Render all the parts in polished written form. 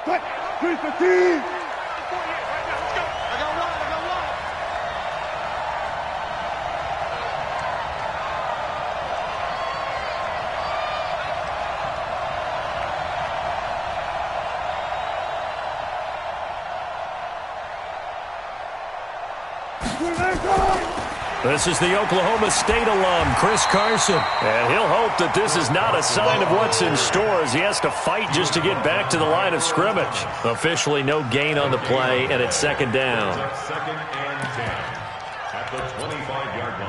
315. This is the Oklahoma State alum, Chris Carson. And he'll hope that this is not a sign of what's in store as he has to fight just to get back to the line of scrimmage. Officially no gain on the play, and it's second down. Second and 10 at the 25-yard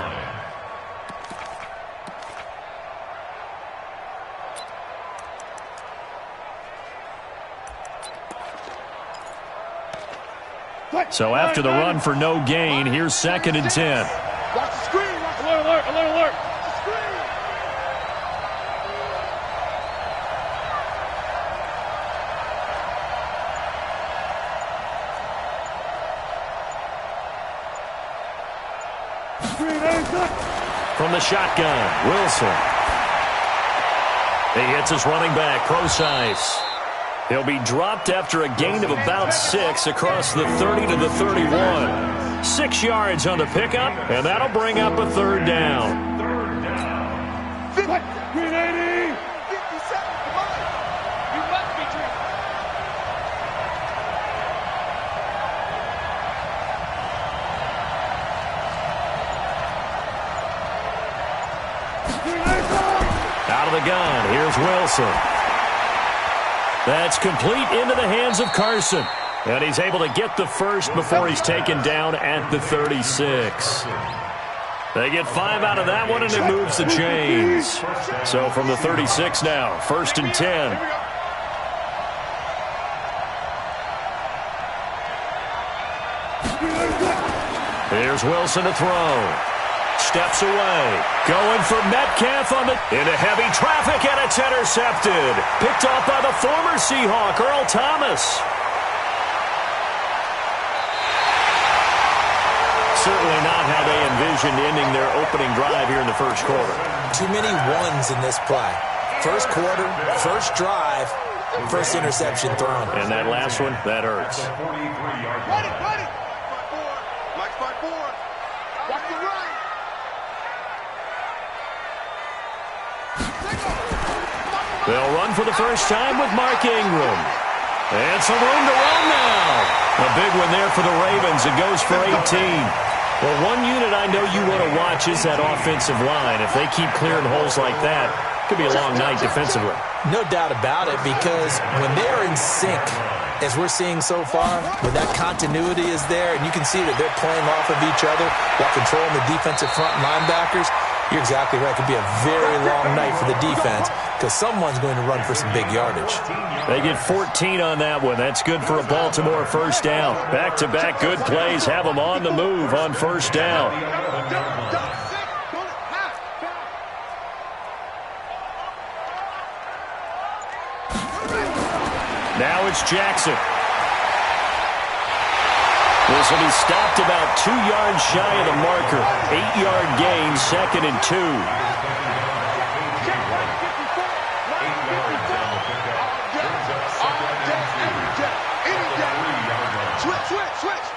line. So after the run for no gain, here's second and 10. Watch the screen. Alert, alert, alert, alert. Watch the screen. From the shotgun, Wilson. He hits his running back, Procise. He'll be dropped after a gain of about 6 across the 30 to the 31. 6 yards on the pickup, and that'll bring up a third down. Out of the gun, here's Wilson. That's complete into the hands of Carson. And he's able to get the first before he's taken down at the 36. They get 5 out of that one, and it moves the chains. So from the 36 now, first and 10. Here's Wilson to throw. Steps away. Going for Metcalf on the into heavy traffic, and it's intercepted. Picked off by the former Seahawk, Earl Thomas. Certainly not how they envisioned ending their opening drive here in the first quarter. Too many ones in this play. First quarter, first drive, first interception thrown. And that last one, that hurts. Ready. Mike, spot 4. Watch the right. They'll run for the first time with Mark Ingram. And some room to run now. A big one there for the Ravens. It goes for 18. Well, one unit I know you want to watch is that offensive line. If they keep clearing holes like that, it could be a long night defensively. No doubt about it, because when they're in sync, as we're seeing so far, when that continuity is there, and you can see that they're playing off of each other while controlling the defensive front linebackers, you're exactly right. It could be a very long night for the defense because someone's going to run for some big yardage. They get 14 on that one. That's good for a Baltimore first down. Back-to-back good plays have them on the move on first down. Now it's Jackson. This will be stopped about 2 yards shy of the marker. 8-yard gain, second and 2. Switch.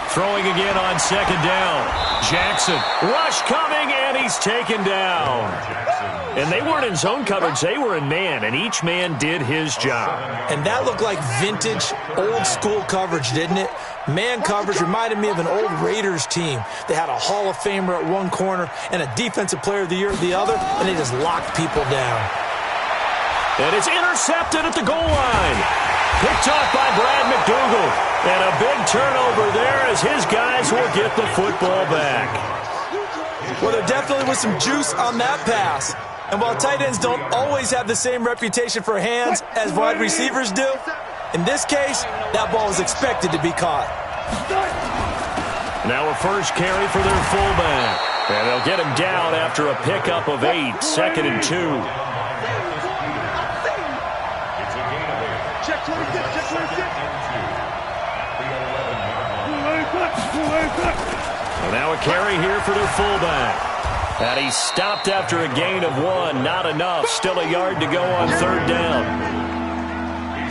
Throwing again on second down. Jackson, rush coming, and he's taken down. And they weren't in zone coverage, they were in man, and each man did his job. And that looked like vintage, old-school coverage, didn't it? Man coverage reminded me of an old Raiders team. They had a Hall of Famer at one corner and a Defensive Player of the Year at the other, and they just locked people down. And it's intercepted at the goal line. Picked off by Brad McDougal. And a big turnover there as his guys will get the football back. Well, there definitely was some juice on that pass. And while tight ends don't always have the same reputation for hands as wide receivers do, in this case, that ball was expected to be caught. Now a first carry for their fullback. And they'll get him down after a pickup of 8, second and 2. Check 26. And now a carry here for their fullback. And he stopped after a gain of 1. Not enough. Still a yard to go on 3rd down.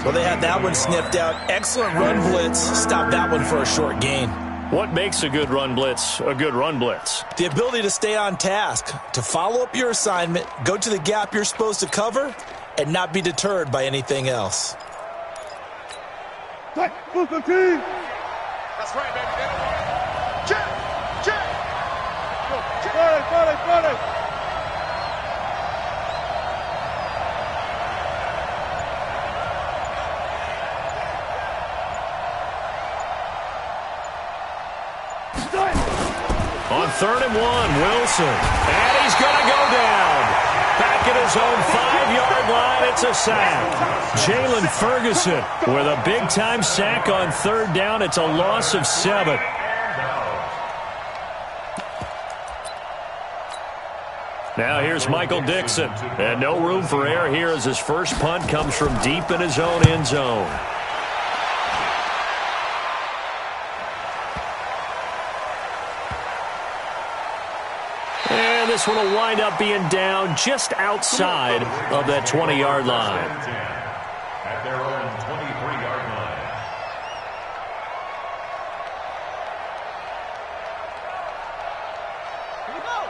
Well, they had that one sniffed out. Excellent run blitz. Stopped that one for a short gain. What makes a good run blitz a good run blitz? The ability to stay on task, to follow up your assignment, go to the gap you're supposed to cover, and not be deterred by anything else. That's right, baby. Check. Got it. On 3rd and 1, Wilson. And he's going to go down. Back at his own 5-yard line, it's a sack. Jalen Ferguson with a big-time sack on 3rd down. It's a loss of 7. Now here's Michael Dixon. And no room for error here as his first punt comes from deep in his own end zone. And this one will wind up being down just outside of that 20-yard line. At their own 23-yard line.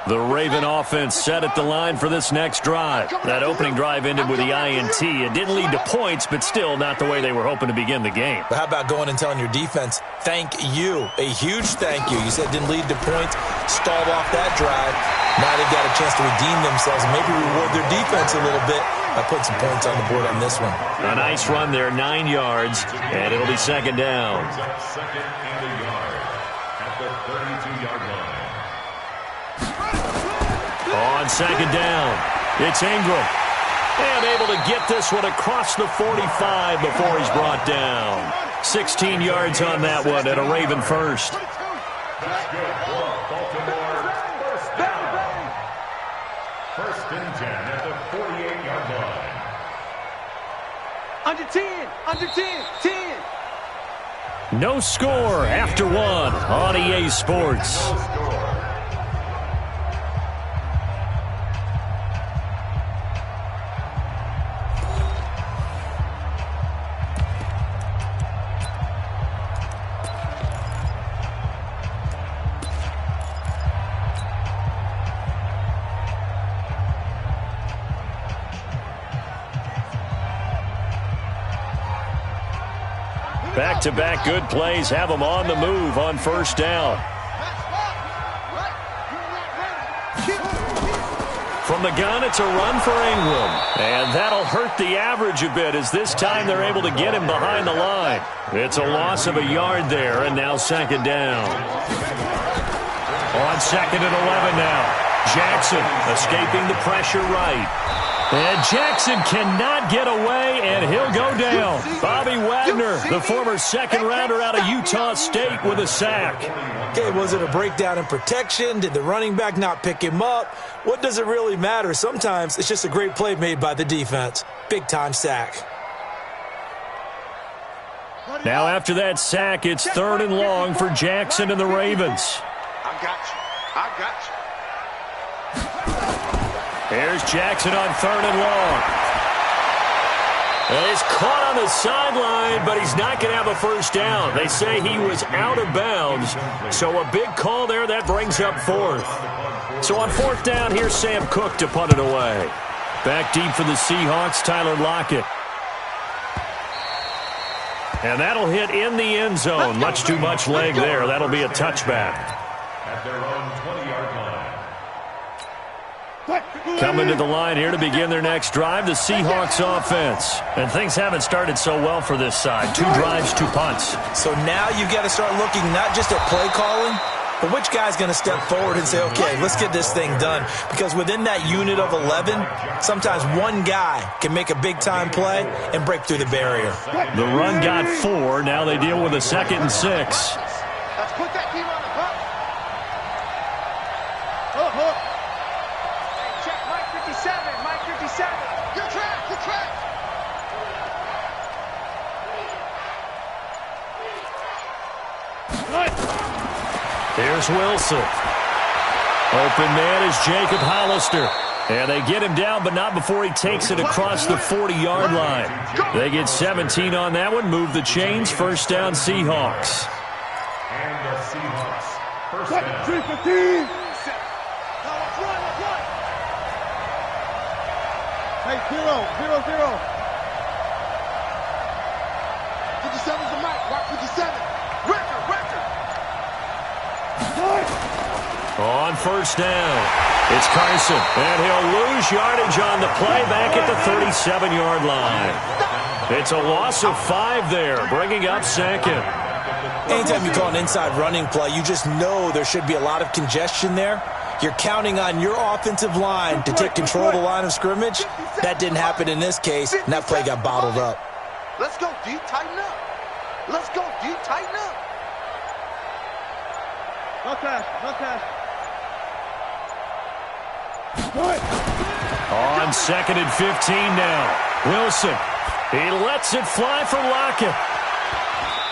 The Raven offense set at the line for this next drive. That opening drive ended with the INT. It didn't lead to points, but still not the way they were hoping to begin the game. But how about going and telling your defense, thank you, a huge thank you. You said it didn't lead to points, stalled off that drive. Now they've got a chance to redeem themselves and maybe reward their defense a little bit by putting some points on the board on this one. A nice run there, 9 yards, and it'll be 2nd down. Second and a yard at the 32-yard line. On 2nd down, it's Ingram. And able to get this one across the 45 before he's brought down. 16 yards on that one and a Raven first. That's good for Baltimore. First down. 1st and 10 at the 48-yard line. Under 10. No score after 1 on EA Sports. Back-to-back good plays have them on the move on 1st down. From the gun, it's a run for Ingram. And that'll hurt the average a bit as this time they're able to get him behind the line. It's a loss of a yard there, and now 2nd down. On 2nd and 11 now. Jackson escaping the pressure right. And Jackson cannot get away, and he'll go down. Bobby Wagner, the former 2nd-rounder out of Utah State, with a sack. Okay, was it a breakdown in protection? Did the running back not pick him up? What does it really matter? Sometimes it's just a great play made by the defense. Big-time sack. Now after that sack, it's 3rd and long for Jackson and the Ravens. I got you. Here's Jackson on 3rd and long. And he's caught on the sideline, but he's not going to have a first down. They say he was out of bounds, so a big call there. That brings up 4th. So on 4th down, here's Sam Cook to punt it away. Back deep for the Seahawks, Tyler Lockett. And that'll hit in the end zone. Much too much leg there. That'll be a touchback. At their own 20-yard line. Coming to the line here to begin their next drive, the Seahawks offense. And things haven't started so well for this side. 2 drives, 2 punts. So now you've got to start looking not just at play calling, but which guy's going to step forward and say, okay, let's get this thing done. Because within that unit of 11, sometimes one guy can make a big-time play and break through the barrier. The run got 4. Now they deal with a 2nd and 6. Let's put that team on the hook. Hook. Hey, check Mike 57. Mike 57. Good track. Here's Wilson. Open man is Jacob Hollister. And they get him down, but not before he takes it across the 40-yard line. They get 17 on that one, move the chains, first down Seahawks. And the Seahawks, first down. 3-15. Hey, 0-0-0. 57's the mic. Watch 57. Record. On first down, it's Carson, and he'll lose yardage on the play back at the 37-yard line. It's a loss of 5 there, bringing up second. Anytime you call an inside running play, you just know there should be a lot of congestion there. You're counting on your offensive line to take control of the line of scrimmage. That didn't happen in this case, and that play got bottled up. Let's go deep, tighten up. Let's go deep, tighten up. No cash. On second and 15 now. Wilson. He lets it fly for Lockett.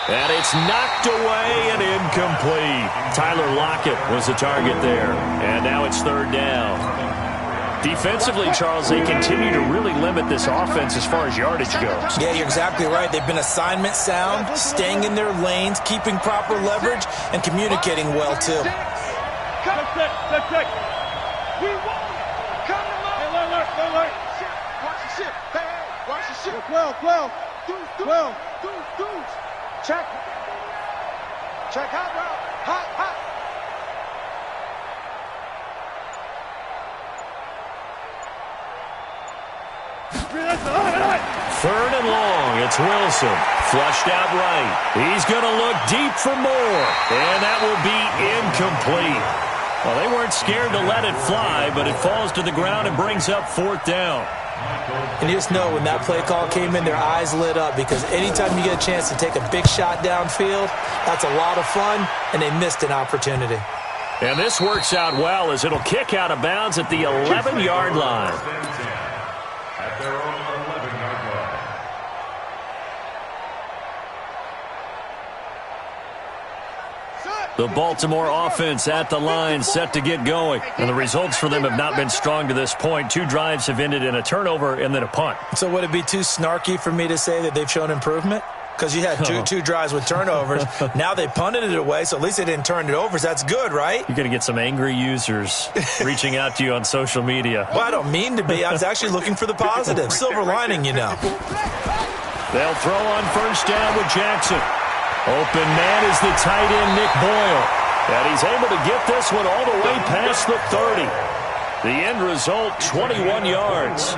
And it's knocked away and incomplete. Tyler Lockett was the target there. And now it's third down. Defensively, Charles, they continue to really limit this offense as far as yardage goes. Yeah, you're exactly right. They've been assignment sound, staying in their lanes, keeping proper leverage, and communicating well, too. Check. We won. Come on. Hey, alert. Watch the ship. Hey, watch the ship. 12. Dudes. Check. Hot route. Hot. Third and long. It's Wilson. Flushed out right. He's going to look deep for more. And that will be incomplete. Well, they weren't scared to let it fly, but it falls to the ground and brings up fourth down. And you just know when that play call came in, their eyes lit up, because anytime you get a chance to take a big shot downfield, that's a lot of fun, and they missed an opportunity. And this works out well as it'll kick out of bounds at the 11-yard line. At their own 11-yard line. The Baltimore offense at the line, set to get going. And the results for them have not been strong to this point. 2 drives have ended in a turnover and then a punt. So would it be too snarky for me to say that they've shown improvement? Because you had two drives with turnovers. Now they punted it away, so at least they didn't turn it over. So that's good, right? You're going to get some angry users reaching out to you on social media. Well, I don't mean to be. I was actually looking for the positive. Silver lining, you know. They'll throw on first down with Jackson. Open man is the tight end, Nick Boyle. And he's able to get this one all the way past the 30. The end result, 21 yards.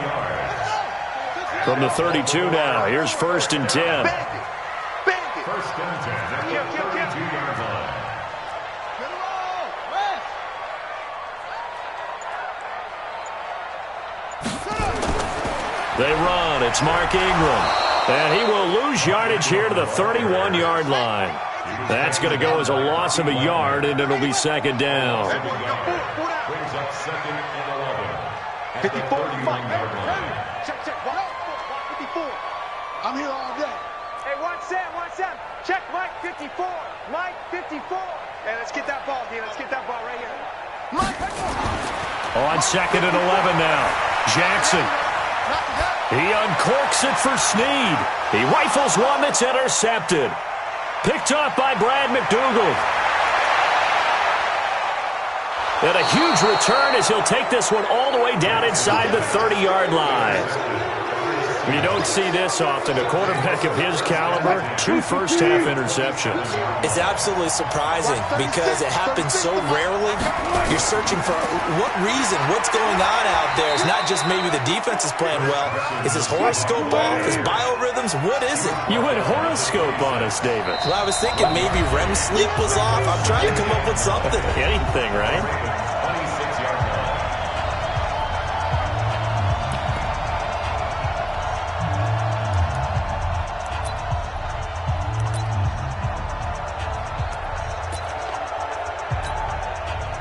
From the 32 now, here's first and 10. First and 10 at the 32-yard line. They run. It's Mark Ingram. And he will lose yardage here to the 31-yard line. That's going to go as a loss of a yard, and it'll be second down. Brings up second and 11. 54. 31-yard line. Check. 54. I'm here all day. Hey, one Sam. Check Mike 54. Mike 54. Hey, let's get that ball, D. Let's get that ball right here. Mike. On second and 11 now. Jackson. He uncorks it for Snead. He rifles one that's intercepted. Picked off by Brad McDougald. And a huge return as he'll take this one all the way down inside the 30-yard line. You don't see this often. A quarterback of his caliber, 2 first-half interceptions. It's absolutely surprising because it happens so rarely. You're searching for what reason, what's going on out there. It's not just maybe the defense is playing well. Is his horoscope off? His biorhythms? What is it? You went horoscope on us, David. Well, I was thinking maybe REM sleep was off. I'm trying to come up with something. Anything, right? 26-yard line.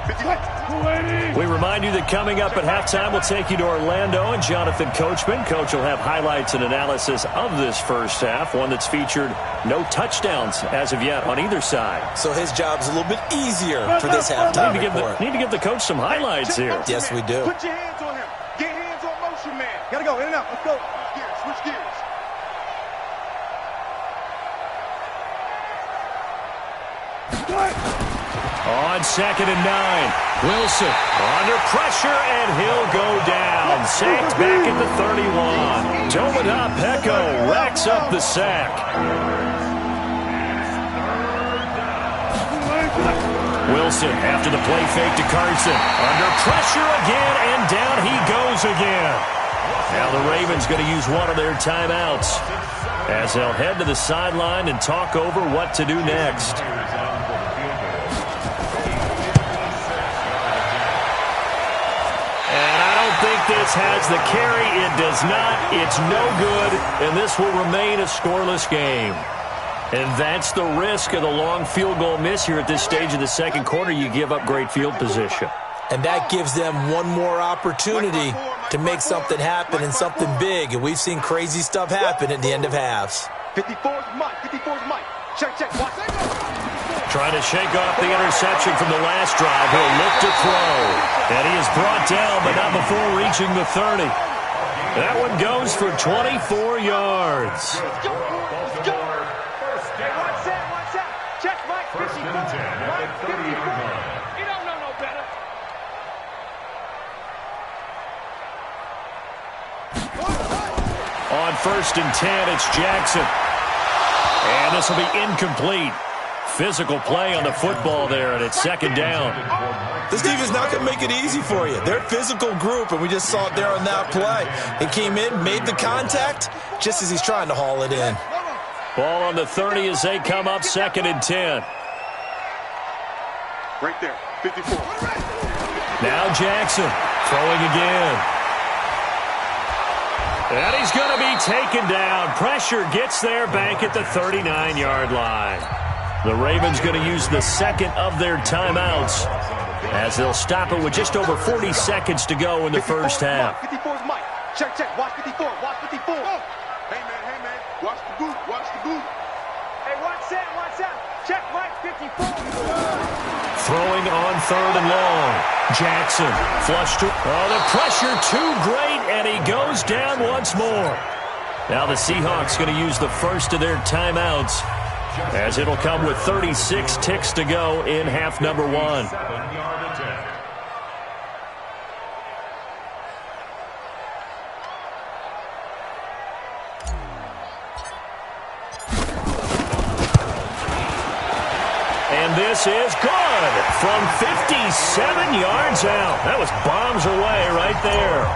We remind you that coming up at halftime, we'll take you to Orlando and Jonathan Coachman. Coach will have highlights and analysis of this first half, one that's featured no touchdowns as of yet on either side. So his job's a little bit easier for this halftime report. Need to give the coach some highlights here. Yes, we do. Put your hands on him. Get hands on motion, man. Gotta go, in and out. Let's go. Switch gears. On 2nd and 9, Wilson under pressure, and he'll go down. Sacked back at the 31. Tomoda Peko racks up the sack. Wilson after the play fake to Carson. Under pressure again, and down he goes again. Now the Ravens going to use one of their timeouts as they'll head to the sideline and talk over what to do next. I think this has the carry. It does not. It's no good, and this will remain a scoreless game. And that's the risk of the long field goal miss here at this stage of the second quarter. You give up great field position. And that gives them one more opportunity to make something happen and something big. And we've seen crazy stuff happen at the end of halves. 54's Mike. 54's Mike. Check. Watch. Trying to shake off the interception from the last drive. He'll look to throw. And he is brought down, but not before reaching the 30. That one goes for 24 yards. Let's go. Hey, watch that. Check Mike. 54. Mike, 54. You don't know no better. On 1st and 10, it's Jackson. And this will be incomplete. Physical play on the football there, and it's 2nd down. This defense not going to make it easy for you. They're a physical group, and we just saw it there on that play. He came in, made the contact, just as he's trying to haul it in. Ball on the 30 as they come up 2nd and 10. Right there, 54. Now Jackson throwing again. And he's going to be taken down. Pressure gets there back at the 39-yard line. The Ravens going to use the second of their timeouts as they'll stop it with just over 40 seconds to go in the first half. 54's Mike. Check. Watch 54. Hey, man. Watch the boot. Hey, watch that. Check Mike, 54. Throwing on 3rd and long. Jackson flushed to... Oh, the pressure too great, and he goes down once more. Now the Seahawks going to use the first of their timeouts as it'll come with 36 ticks to go in half number 1. And this is good from 57 yards out. That was bombs away right there.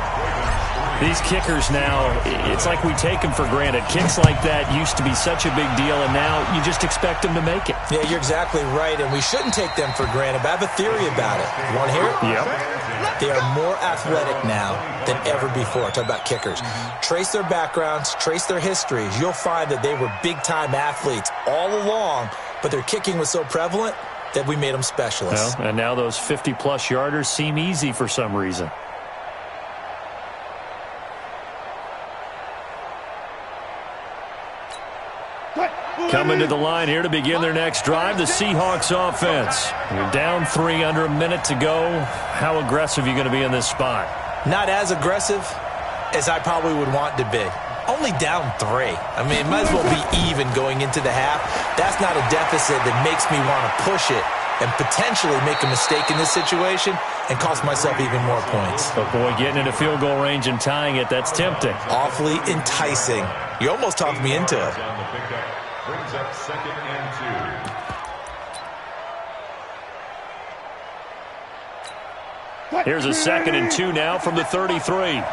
These kickers now, it's like we take them for granted. Kicks like that used to be such a big deal, and now you just expect them to make it. Yeah, you're exactly right, and we shouldn't take them for granted. But I have a theory about it. You want to hear it? Yep. They are more athletic now than ever before. Talk about kickers. Trace their backgrounds, trace their histories. You'll find that they were big-time athletes all along, but their kicking was so prevalent that we made them specialists. Well, and now those 50-plus yarders seem easy for some reason. Coming to the line here to begin their next drive, the Seahawks offense. You're down 3, under a minute to go. How aggressive are you going to be in this spot? Not as aggressive as I probably would want to be. Only down 3. I mean, it might as well be even going into the half. That's not a deficit that makes me want to push it and potentially make a mistake in this situation and cost myself even more points. But boy, getting into field goal range and tying it, that's tempting. Awfully enticing. You almost talked me into it. Brings up 2nd and 2. Here's a 2nd and 2 now from the 33. Three buck.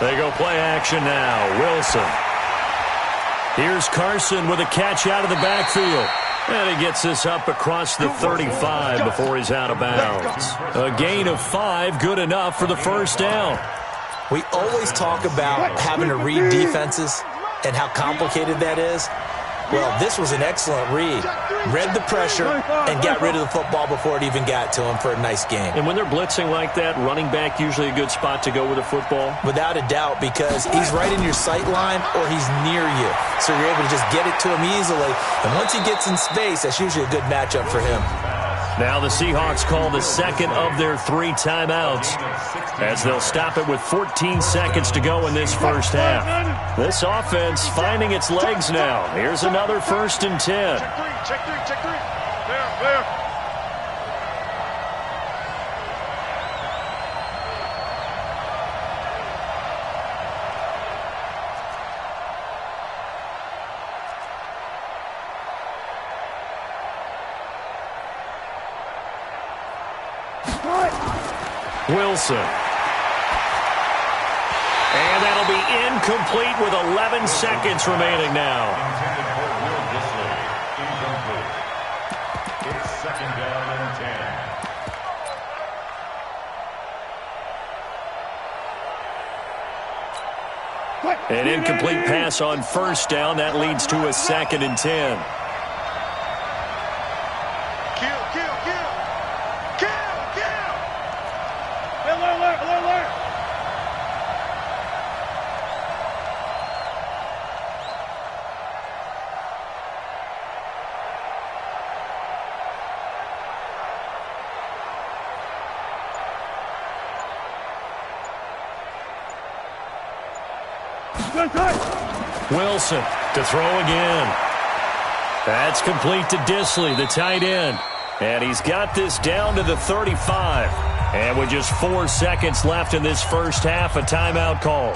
They go play action now. Wilson. Here's Carson with a catch out of the backfield. And he gets this up across the 35 before he's out of bounds. A gain of 5, good enough for the first down. We always talk about having to read defenses and how complicated that is. Well, this was an excellent read. Read the pressure and got rid of the football before it even got to him for a nice game. And when they're blitzing like that, running back usually a good spot to go with a football? Without a doubt, because he's right in your sight line or he's near you. So you're able to just get it to him easily. And once he gets in space, that's usually a good matchup for him. Now the Seahawks call the second of their 3 timeouts as they'll stop it with 14 seconds to go in this first half. This offense finding its legs now. Here's another 1st and 10. Check three. There. Wilson. And that'll be incomplete with 11 seconds remaining now. Intended for Will Disley. Incomplete. It's 2nd down and 10. An incomplete pass on 1st down. That leads to a 2nd and 10. Wilson to throw again. That's complete to Disley, the tight end. And he's got this down to the 35. And with just 4 seconds left in this first half, a timeout call.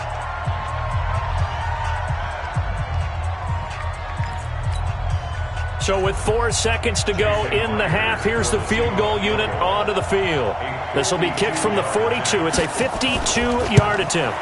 So with 4 seconds to go in the half, here's the field goal unit onto the field. This will be kicked from the 42. It's a 52-yard attempt.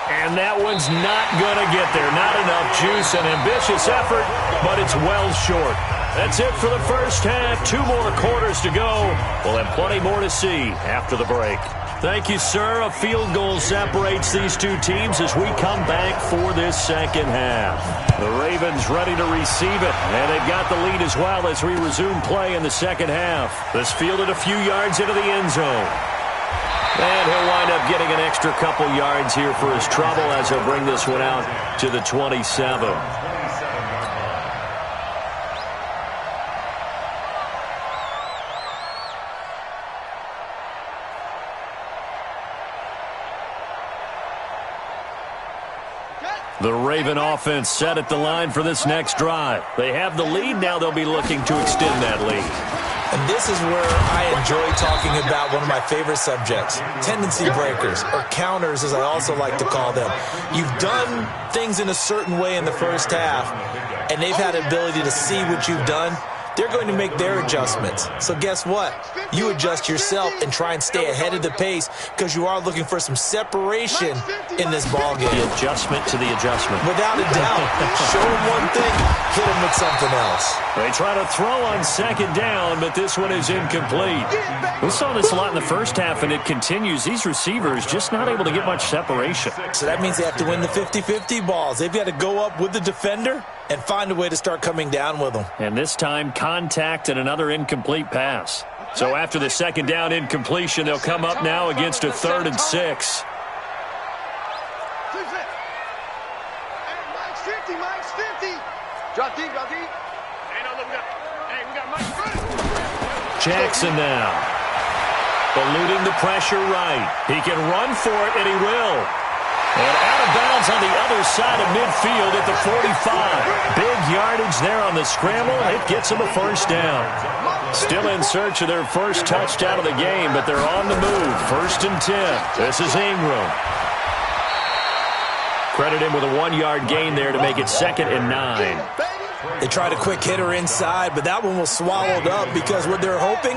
And that one's not going to get there. Not enough juice, an ambitious effort, but it's well short. That's it for the first half. 2 more quarters to go. We'll have plenty more to see after the break. Thank you, sir. A field goal separates these 2 teams as we come back for this second half. The Ravens ready to receive it, and they've got the lead as well as we resume play in the second half. This fielded a few yards into the end zone. And he'll wind up getting an extra couple yards here for his trouble as he'll bring this one out to the 27. The Raven offense set at the line for this next drive. They have the lead. Now they'll be looking to extend that lead. And this is where I enjoy talking about one of my favorite subjects, tendency breakers, or counters as I also like to call them. You've done things in a certain way in the first half, and they've had the ability to see what you've done. They're going to make their adjustments. So guess what? You adjust yourself and try and stay ahead of the pace because you are looking for some separation in this ballgame. The adjustment to the adjustment. Without a doubt. Show them one thing, hit them with something else. They try to throw on 2nd down, but this one is incomplete. We saw this a lot in the first half, and it continues. These receivers just not able to get much separation. So that means they have to win the 50-50 balls. They've got to go up with the defender and find a way to start coming down with them. And this time, contact and another incomplete pass. So after the 2nd down incompletion, they'll come up now against a 3rd and 6. Mike's 50. Drop deep. Hey, no, look, we got Mike. Jackson now. Eluding the pressure right. He can run for it, and he will. And out of bounds on the other side of midfield at the 45. Big yardage there on the scramble. It gets him a 1st down. Still in search of their first touchdown of the game, but they're on the move. 1st and 10. This is Ingram. Credit him with a 1-yard gain there to make it 2nd and 9. They tried a quick hitter inside, but that one was swallowed up because what they're hoping,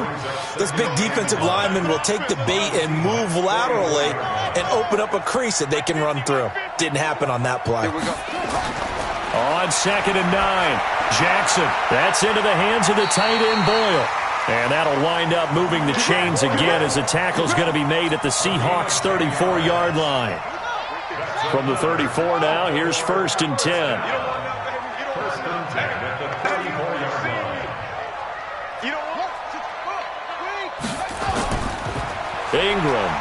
this big defensive lineman will take the bait and move laterally and open up a crease that they can run through. Didn't happen on that play. On 2nd and 9, Jackson. That's into the hands of the tight end, Boyle. And that'll wind up moving the chains again as the tackle's going to be made at the Seahawks' 34-yard line. From the 34 now, here's 1st and 10. 1st and 10 at the 34-yard line. Ingram.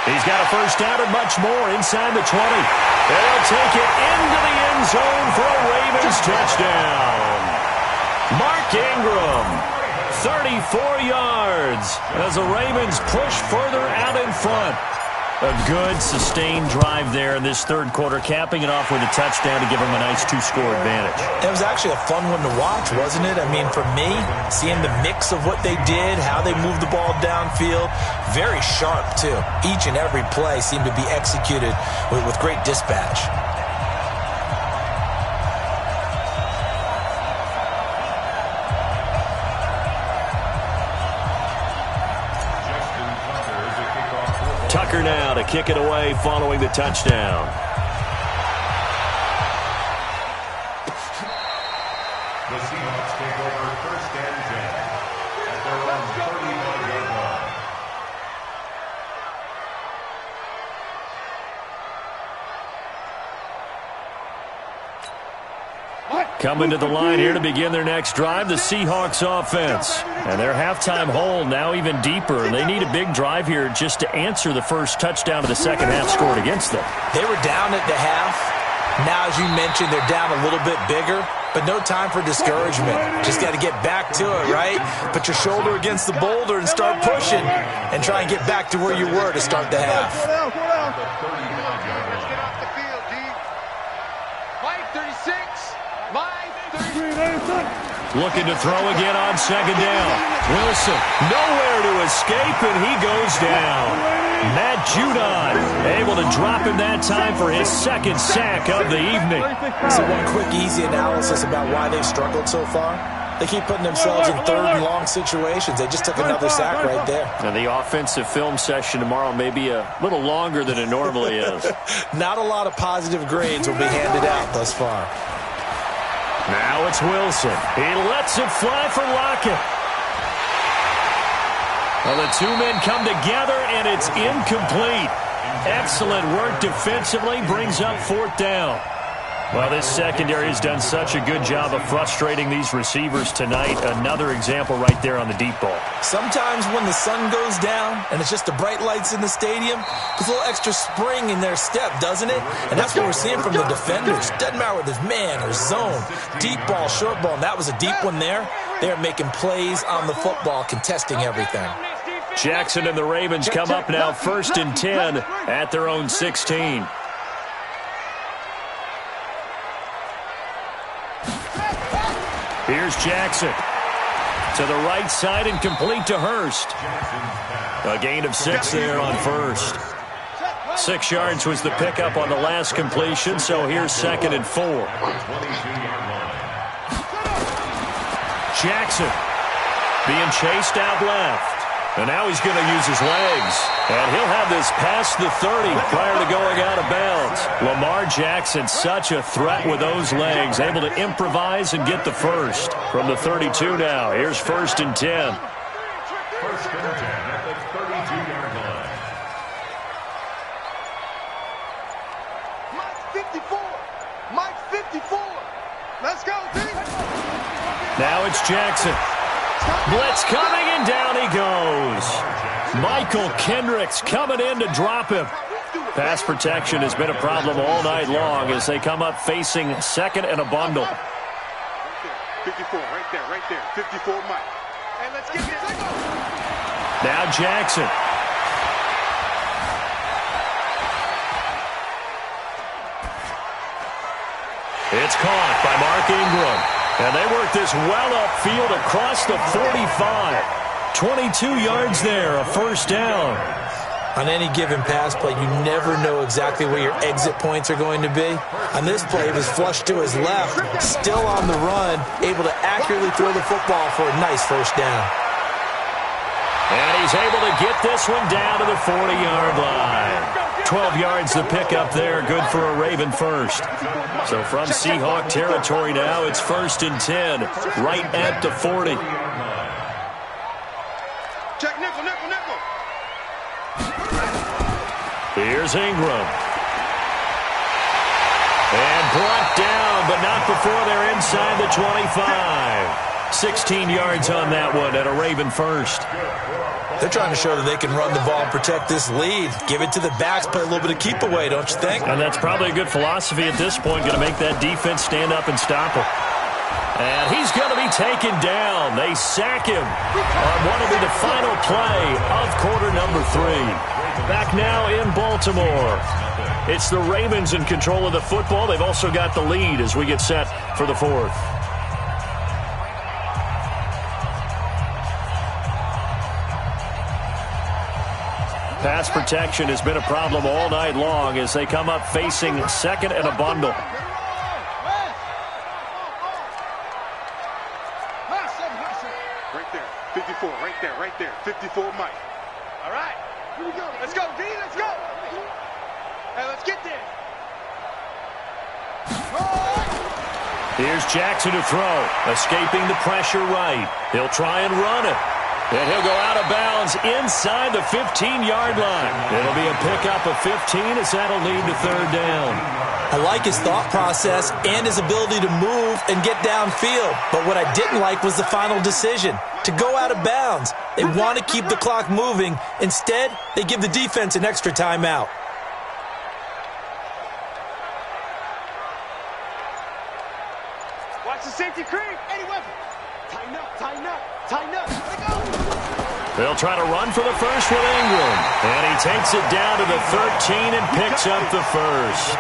He's got a first down and much more inside the 20. They'll take it into the end zone for a Ravens touchdown. Mark Ingram, 34 yards as the Ravens push further out in front. A good, sustained drive there in this third quarter, capping it off with a touchdown to give them a nice 2-score advantage. It was actually a fun one to watch, wasn't it? I mean, for me, seeing the mix of what they did, how they moved the ball downfield, very sharp, too. Each and every play seemed to be executed with great dispatch. Tucker now to kick it away following the touchdown. The Seahawks take over 1st and 10 at their own 35-yard line. Coming to the line here to begin their next drive, the Seahawks offense. And their halftime hole now even deeper. They need a big drive here just to answer the first touchdown of the second half scored against them. They were down at the half. Now, as you mentioned, they're down a little bit bigger, but no time for discouragement. Just got to get back to it, right? Put your shoulder against the boulder and start pushing and try and get back to where you were to start the half. Let's get off the field, D. Mike 36. Mike 36. Looking to throw again on second down. Wilson nowhere to escape, and he goes down. Matt Judon able to drop him that time for his second sack of the evening. So one quick, easy analysis about why they've struggled so far. They keep putting themselves in third and long situations. They just took another sack right there. And the offensive film session tomorrow may be a little longer than it normally is. Not a lot of positive grades will be handed out thus far. Now it's Wilson. He lets it fly for Lockett. Well, the two men come together, and it's incomplete. Excellent work defensively, brings up 4th down. Well, this secondary has done such a good job of frustrating these receivers tonight. Another example right there on the deep ball. Sometimes when the sun goes down and it's just the bright lights in the stadium, there's a little extra spring in their step, doesn't it? And that's what we're seeing from the defenders. Doesn't matter whether it's man or zone, deep ball, short ball, and that was a deep one there. They're making plays on the football, contesting everything. Jackson and the Ravens come up now 1st and 10 at their own 16. Here's Jackson. To the right side and complete to Hurst. A gain of 6 there on first. 6 yards was the pickup on the last completion, so here's 2nd and 4. Jackson being chased out left. And now he's going to use his legs. And he'll have this past the 30 prior to going out of bounds. Lamar Jackson, such a threat with those legs, able to improvise and get the first. From the 32 now, here's 1st and 10. 1st and 10 at the 32-yard line. Mike 54. Mike 54. Let's go, D. Now it's Jackson. Blitz coming, and down he goes. Michael Kendricks coming in to drop him. Pass protection has been a problem all night long as they come up facing 2nd and a bundle. 54, right there. 54, Mike. Hey, let's get it. Now Jackson. It's caught by Mark Ingram. And they work this well upfield across the 45. 22 yards there, a 1st down. On any given pass play, you never know exactly where your exit points are going to be. On this play, it was flushed to his left, still on the run, able to accurately throw the football for a nice 1st down. And he's able to get this one down to the 40-yard line. 12 yards to pick up there, good for a Raven first. So from Seahawk territory now, it's 1st and 10, right at the 40. Here's Ingram. And brought down, but not before they're inside the 25. 16 yards on that one at a Raven first. They're trying to show that they can run the ball and protect this lead. Give it to the backs, play a little bit of keep away, don't you think? And that's probably a good philosophy at this point, going to make that defense stand up and stop him. And he's going to be taken down. They sack him on what will be the final play of quarter number 3. Back now in Baltimore. It's the Ravens in control of the football. They've also got the lead as we get set for the 4th. Pass protection has been a problem all night long as they come up facing second and a bundle. Right there, 54, right there, 54 Mike. All right, here we go. Let's go, D, let's go. Hey, let's get there. Here's Jackson to throw, escaping the pressure right. He'll try and run it. And he'll go out of bounds inside the 15-yard line. It'll be a pickup of 15 as that'll lead to third down. I like his thought process and his ability to move and get downfield. But what I didn't like was the final decision, to go out of bounds. They want to keep the clock moving. Instead, they give the defense an extra timeout. Watch the safety creep. Eddie Weapon. Tighten up, tighten up, tighten up. Let it go. They'll try to run for the first with Ingram. And he takes it down to the 13 and picks up the first.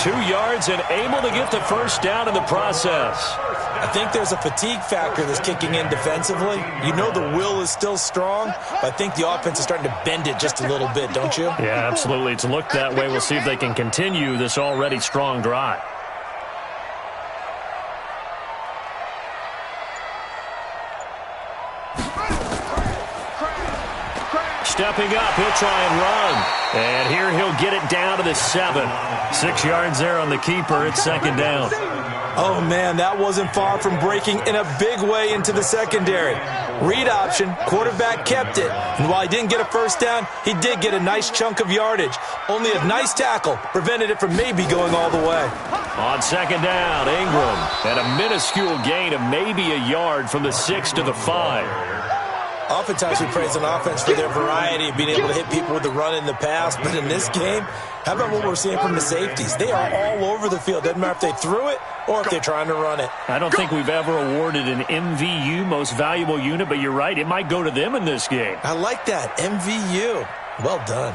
2 yards and able to get the first down in the process. I think there's a fatigue factor that's kicking in defensively. You know the will is still strong, but I think the offense is starting to bend it just a little bit, don't you? Yeah, absolutely. It's looked that way. We'll see if they can continue this already strong drive. Stepping up, he'll try and run. And here he'll get it down to the 7. 6 yards there on the keeper. It's second down. Oh, man, that wasn't far from breaking in a big way into the secondary. Read option, quarterback kept it. And while he didn't get a first down, he did get a nice chunk of yardage. Only a nice tackle prevented it from maybe going all the way. On second down, Ingram at a minuscule gain of maybe a yard from the 6 to the 5. Oftentimes we praise an offense for their variety of being able to hit people with the run and the pass. But in this game, how about what we're seeing from the safeties? They are all over the field. Doesn't matter if they threw it or if they're trying to run it. I don't think we've ever awarded an MVU, most valuable unit, but you're right. It might go to them in this game. I like that. MVU. Well done.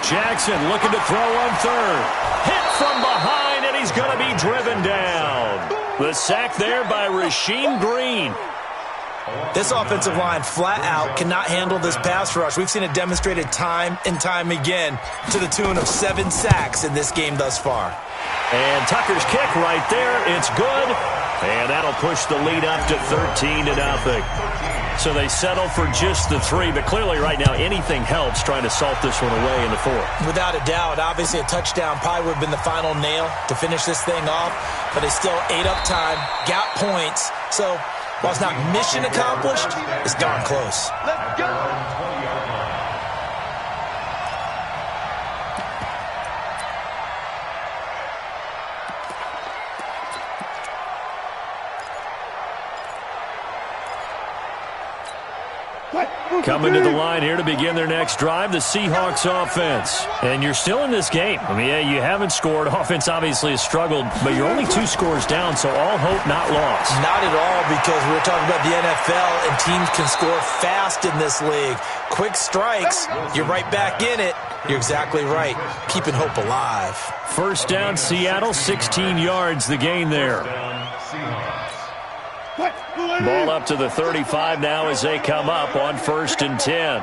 Jackson looking to throw on third. Hit from behind, and he's going to be driven down. The sack there by Rasheem Green. This offensive line flat out cannot handle this pass rush. We've seen it demonstrated time and time again to the tune of 7 sacks in this game thus far. And Tucker's kick right there. It's good. And that'll push the lead up to 13-0. So they settle for just the 3. But clearly right now anything helps trying to salt this one away in the 4th. Without a doubt. Obviously a touchdown probably would have been the final nail to finish this thing off. But they still ate up time, got points. So while it's not mission accomplished, it's darn close. Let's go. Coming to the line here to begin their next drive, the Seahawks offense. And you're still in this game. I mean, yeah, you haven't scored. Offense obviously has struggled, but you're only 2 scores down, so all hope not lost. Not at all, because we're talking about the NFL, and teams can score fast in this league. Quick strikes, you're right back in it. You're exactly right. Keeping hope alive. First down, Seattle, 16 yards, the gain there. Ball up to the 35 now as they come up on 1st and 10.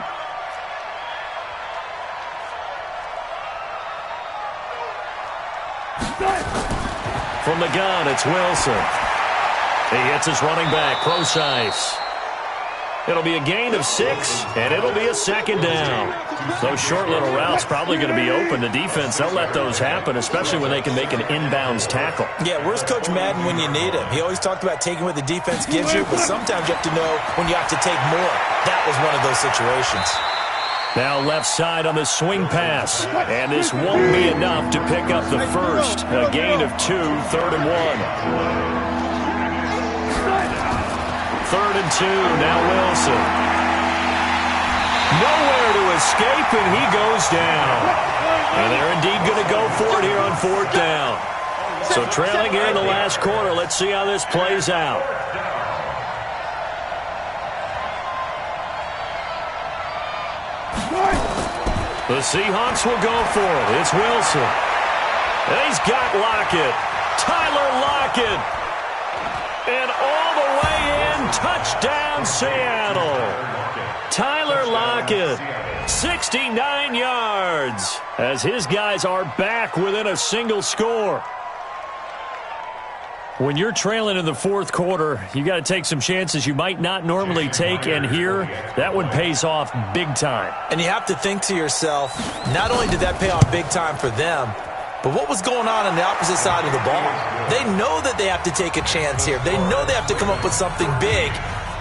From the gun, it's Wilson. He hits his running back, Procise. It'll be a gain of 6, and it'll be a second down. Those short little routes probably going to be open. The defense, they'll let those happen, especially when they can make an inbounds tackle. Yeah, where's Coach Madden when you need him? He always talked about taking what the defense gives you, but sometimes you have to know when you have to take more. That was one of those situations. Now left side on the swing pass. And this won't be enough to pick up the first. A gain of 2, 3rd and 1. 3rd and 2, now Wilson. Nowhere to escape, and he goes down. And they're indeed going to go for it here on 4th down. So trailing here in the last quarter, let's see how this plays out. The Seahawks will go for it. It's Wilson. And he's got Lockett. Tyler Lockett. And all the way in, touchdown Seattle. Tyler Lockett, 69 yards, as his guys are back within a single score. When you're trailing in the 4th quarter, you got to take some chances you might not normally take, and here, that one pays off big time. And you have to think to yourself, not only did that pay off big time for them, but what was going on the opposite side of the ball? They know that they have to take a chance here. They know they have to come up with something big,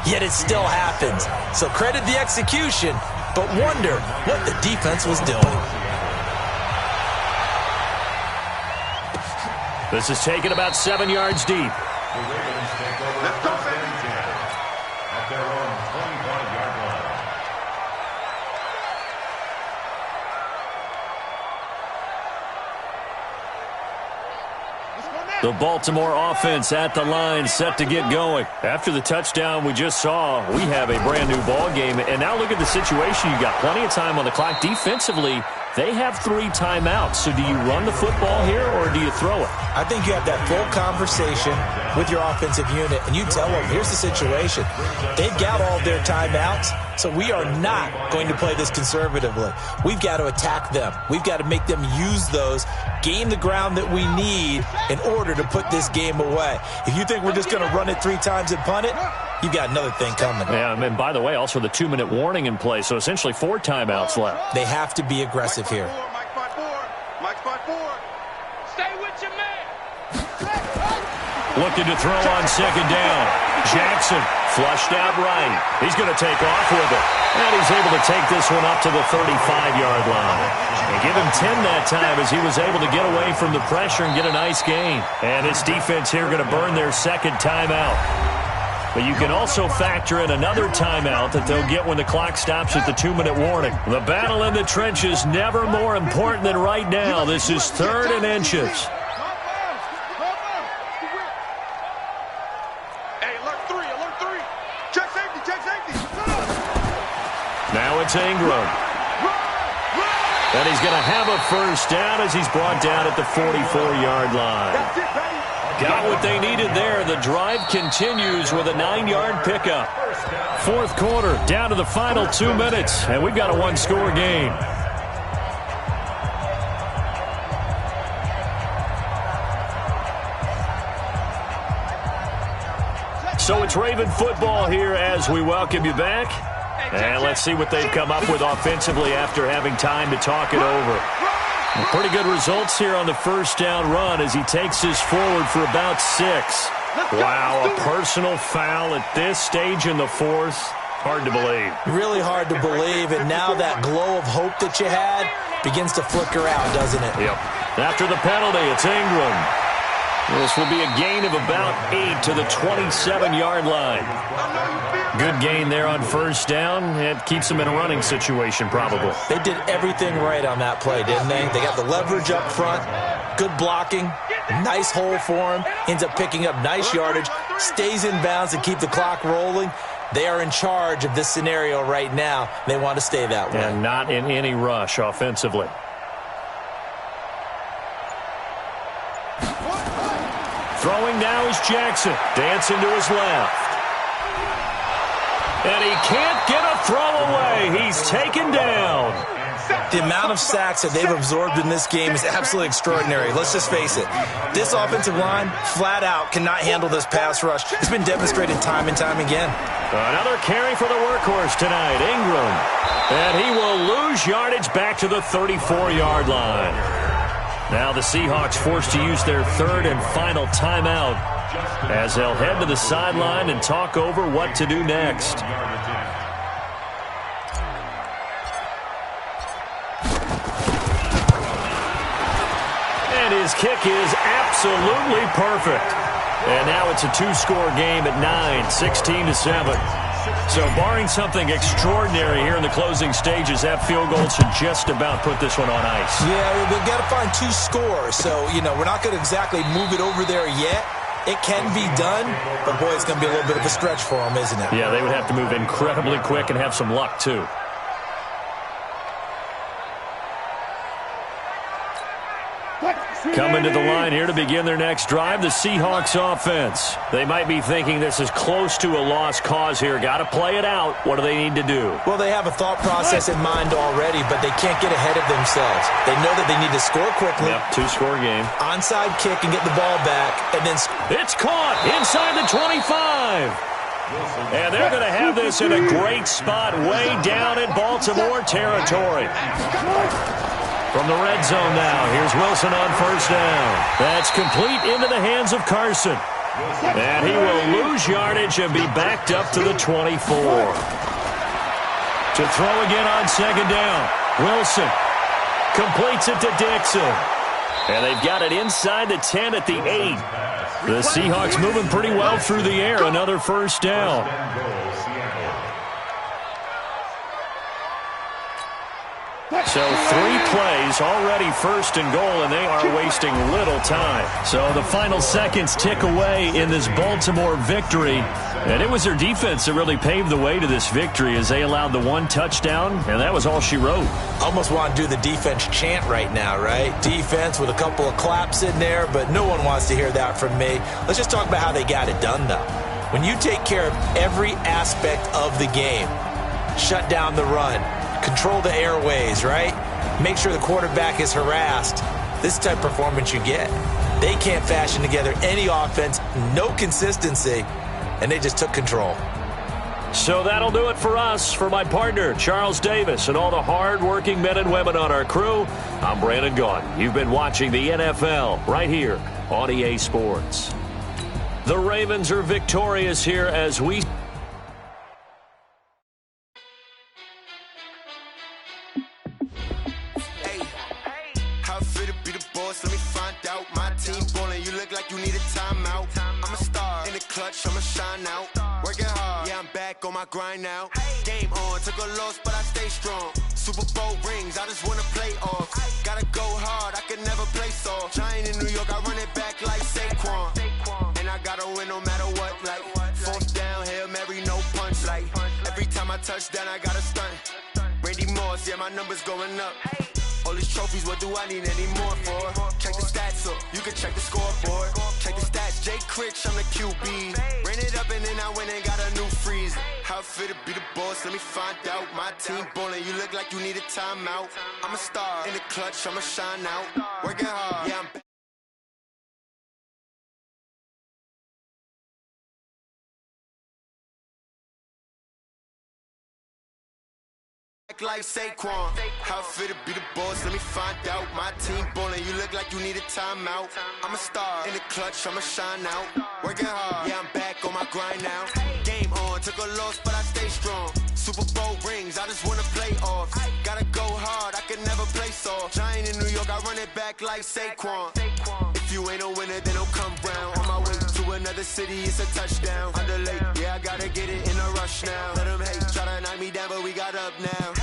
yet it still happens. So credit the execution, but wonder what the defense was doing. This is taken about 7 yards deep. Let's go, baby. At their own 25-yard line. The Baltimore offense at the line, set to get going. After the touchdown we just saw, we have a brand new ball game. And now look at the situation. You got plenty of time on the clock. Defensively, they have 3 timeouts. So do you run the football here or do you throw it? I think you have that full conversation with your offensive unit, and you tell them, here's the situation. They've got all their timeouts, so we are not going to play this conservatively. We've got to attack them. We've got to make them use those, gain the ground that we need in order to put this game away. If you think we're just going to run it 3 times and punt it, you've got another thing coming. Yeah, and by the way, also the 2-minute warning in play, so essentially 4 timeouts left. They have to be aggressive here. Mike 5-4. Mike 5-4. Stay with your man. Looking to throw on 2nd down. Jackson flushed out right. He's going to take off with it. And he's able to take this one up to the 35-yard line. And give him 10 that time as he was able to get away from the pressure and get a nice gain. And his defense here going to burn their 2nd timeout. But you can also factor in another timeout that they'll get when the clock stops at the 2-minute warning. The battle in the trenches never more important than right now. This is 3rd and inches. Hey, alert 3, alert 3. Check safety, check safety. Now it's Ingram. And he's going to have a 1st down as he's brought down at the 44-yard line. That's it, baby. Got what they needed there. The drive continues with a 9-yard pickup. 4th quarter, down to the final 2 minutes, and we've got a 1-score game. So it's Raven football here as we welcome you back. And let's see what they've come up with offensively after having time to talk it over. Pretty good results here on the 1st down run as he takes this forward for about 6. Wow, a personal foul at this stage in the 4th. Hard to believe. Really hard to believe, and now that glow of hope that you had begins to flicker out, doesn't it? Yep. After the penalty, it's Ingram. This will be a gain of about 8 to the 27-yard line. Good gain there on 1st down. It keeps them in a running situation, probably. They did everything right on that play, didn't they? They got the leverage up front, good blocking, nice hole for him, ends up picking up nice yardage, stays in bounds and keep the clock rolling. They are in charge of this scenario right now. They want to stay that way. And not in any rush offensively. Throwing now is Jackson. Dancing to his left. And he can't get a throw away. He's taken down. The amount of sacks that they've absorbed in this game is absolutely extraordinary. Let's just face it. This offensive line, flat out, cannot handle this pass rush. It's been demonstrated time and time again. Another carry for the workhorse tonight, Ingram. And he will lose yardage back to the 34-yard line. Now the Seahawks forced to use their 3rd and final timeout as they'll head to the sideline and talk over what to do next. kick is absolutely perfect. And now it's a two-score game at 9, 16-7. So barring something extraordinary here in the closing stages, that field goal should just about put this one on ice. Yeah, we've got to find 2 scores. So, we're not going to exactly move it over there yet. It can be done, but, boy, it's going to be a little bit of a stretch for them, isn't it? Yeah, they would have to move incredibly quick and have some luck, too. Coming to the line here to begin their next drive, the Seahawks offense. They might be thinking this is close to a lost cause here. Got to play it out. What do they need to do? Well, they have a thought process in mind already, but they can't get ahead of themselves. They know that they need to score quickly. Yep, two-score game. Onside kick and get the ball back, and then... It's caught inside the 25. And they're going to have this in a great spot way down in Baltimore territory. From the red zone now, here's Wilson on first down. That's complete into the hands of Carson. And he will lose yardage and be backed up to the 24. To throw again on second down. Wilson completes it to Dixon. And they've got it inside the 10 at the 8. The Seahawks moving pretty well through the air. Another first down. So 3 plays, already first and goal, and they are wasting little time. So the final seconds tick away in this Baltimore victory. And it was their defense that really paved the way to this victory as they allowed the 1 touchdown, and that was all she wrote. Almost want to do the defense chant right now, right? Defense with a couple of claps in there, but no one wants to hear that from me. Let's just talk about how they got it done, though. When you take care of every aspect of the game, shut down the run, control the airways, right? Make sure the quarterback is harassed. This is the type of performance you get. They can't fashion together any offense, no consistency, and they just took control. So that'll do it for us. For my partner, Charles Davis, and all the hard-working men and women on our crew, I'm Brandon Gaudin. You've been watching the NFL right here on EA Sports. The Ravens are victorious here as we... I'ma shine out, working hard, yeah, I'm back on my grind now. Game on, took a loss, but I stay strong. Super Bowl rings, I just wanna play off. Gotta go hard, I can never play soft. Giant in New York, I run it back like Saquon. And I gotta win no matter what, like 4th down, Hail Mary, no punch. Like every time I touch down, I gotta stunt. Randy Moss, yeah, my numbers going up. All these trophies, what do I need any more for? Check the stats up, you can check the scoreboard. Check the stats, Jay Critch, I'm the QB. Ran it up and then I went and got a new freeze. How it feel to be the boss, let me find out. My team ballin', you look like you need a timeout. I'm a star, in the clutch, I'ma shine out. Working hard, yeah, I'm back. Like Saquon, how it feel to be the boss, let me find out. My team ballin', you look like you need a timeout. I'm a star, in the clutch, I'ma shine out. Working hard, yeah, I'm back on my grind now. Game on, took a loss, but I stay strong. Super Bowl rings, I just wanna play off. Gotta go hard, I can never play soft. Giant in New York, I run it back like Saquon. If you ain't a winner, then don't come round. On my way to another city, it's a touchdown. Underlay, yeah, I gotta get it in a rush now. Let them hate, try to knock me down, but we got up now.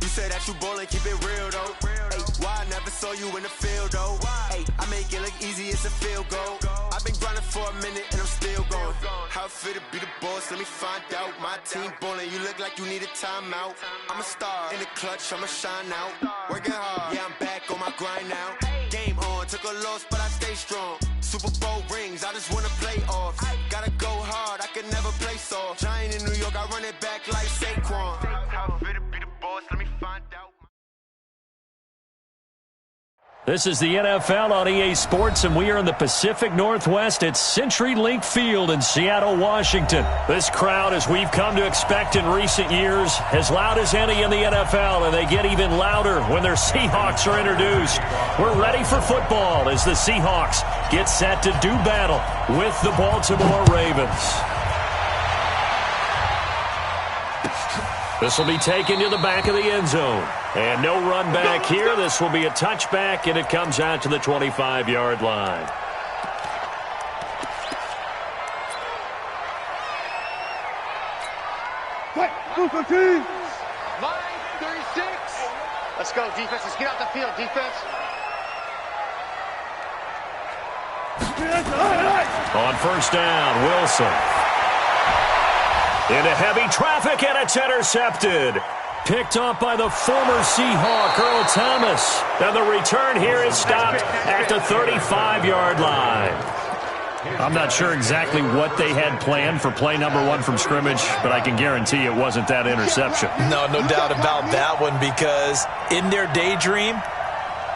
You say that you ballin', keep it real though. Hey, why I never saw you in the field though? Hey, I make it look easy, it's a field goal. I've been grinding for a minute and I'm still going. How it feel to be the boss, let me find out. My team ballin', you look like you need a timeout. I'm a star, in the clutch, I'ma shine out. Working hard, yeah, I'm back on my grind now. Game on, took a loss, but I stay strong. Super Bowl rings, I just wanna play off. Gotta go hard, I can never play soft. Giant in New York, I run it back like Saquon. How it feel to be the boss, let me find out. This is the NFL on EA Sports, and we are in the Pacific Northwest at CenturyLink Field in Seattle, Washington. This crowd, as we've come to expect in recent years, as loud as any in the NFL, and they get even louder when their Seahawks are introduced. We're ready for football as the Seahawks get set to do battle with the Baltimore Ravens. This will be taken to the back of the end zone. And no run back here. This will be a touchback, and it comes out to the 25-yard line. Line 36. Let's go, defense. Let's get out the field, defense. On first down, Wilson. Into heavy traffic, and it's intercepted. Picked up by the former Seahawk, Earl Thomas. And the return here is stopped at the 35-yard line. I'm not sure exactly what they had planned for play number 1 from scrimmage, but I can guarantee it wasn't that interception. No doubt about that one, because in their daydream,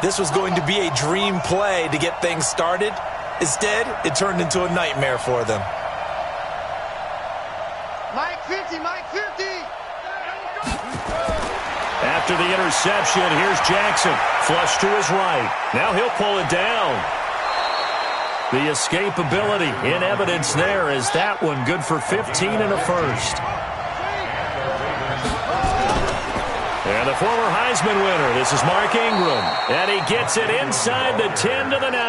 this was going to be a dream play to get things started. Instead, it turned into a nightmare for them. Mike 50, Mike 50. After the interception, here's Jackson. Flush to his right. Now he'll pull it down. The escapability in evidence there is that one good for 15 and a first. And the former Heisman winner, this is Mark Ingram. And he gets it inside the 10 to the 9.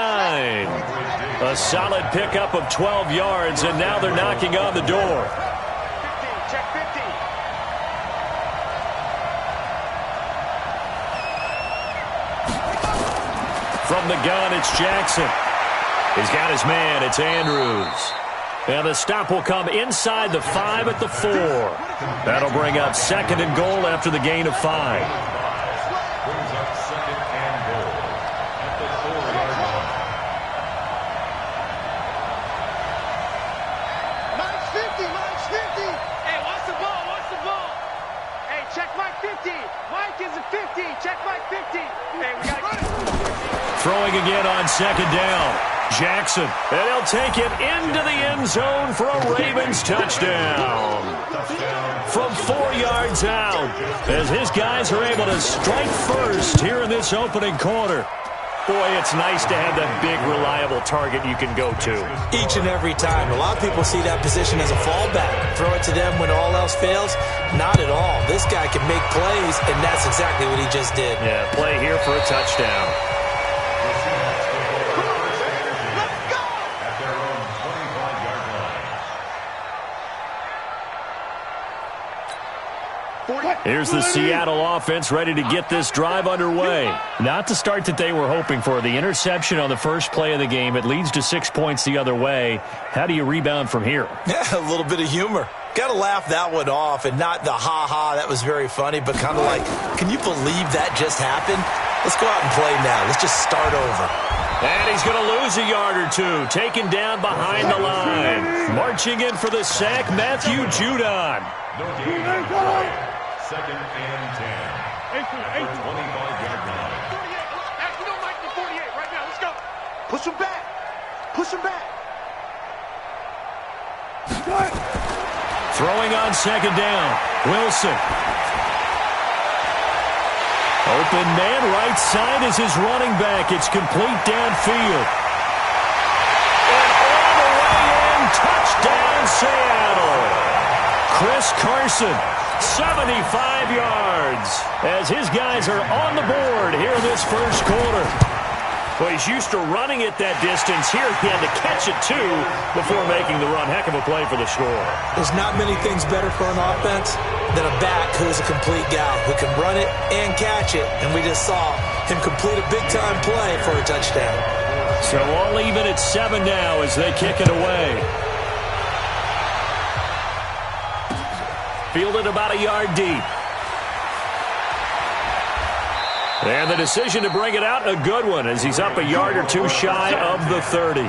A solid pickup of 12 yards, and now they're knocking on the door. 15, check 50. From the gun, it's Jackson. He's got his man. It's Andrews. And the stop will come inside the 5 at the 4. That'll bring up 2nd and goal after the gain of 5. Brings up 2nd and goal at the 4-yard line. Mike's 50, Mike's 50. Hey, watch the ball, watch the ball. Hey, check Mike 50. Mike is a 50. Check Mike 50. Hey, we got to Throwing again on 2nd down. Jackson, and he'll take it into the end zone for a Ravens touchdown. From 4 yards out, as his guys are able to strike first here in this opening quarter. Boy, it's nice to have that big, reliable target you can go to. Each and every time. A lot of people see that position as a fallback. Throw it to them when all else fails. Not at all. This guy can make plays, and that's exactly what he just did. Yeah, play here for a touchdown. Here's the Seattle offense ready to get this drive underway. Not the start that they were hoping for. The interception on the first play of the game. It leads to 6 points the other way. How do you rebound from here? Yeah, a little bit of humor. Got to laugh that one off, and not the ha-ha, that was very funny, but kind of like, can you believe that just happened? Let's go out and play now. Let's just start over. And he's going to lose a yard or two. Taken down behind the line. Marching in for the sack, Matthew Judon. No gain. 2nd and 10. At the 25-yard line. 48. Actually, no, Mike, the 48 right now. Let's go. Push him back. Push him back. Throwing on 2nd down. Wilson. Open man, right side is his running back. It's complete downfield. And all the way in, touchdown Seattle. Chris Carson, 75 yards, as his guys are on the board here in this first quarter. Well, he's used to running it that distance. Here he had to catch it, too, before making the run. Heck of a play for the score. There's not many things better for an offense than a back who's a complete guy who can run it and catch it. And we just saw him complete a big-time play for a touchdown. So all even at 7 now as they kick it away. Fielded about a yard deep. And the decision to bring it out, a good one, as he's up a yard or two shy of the 30.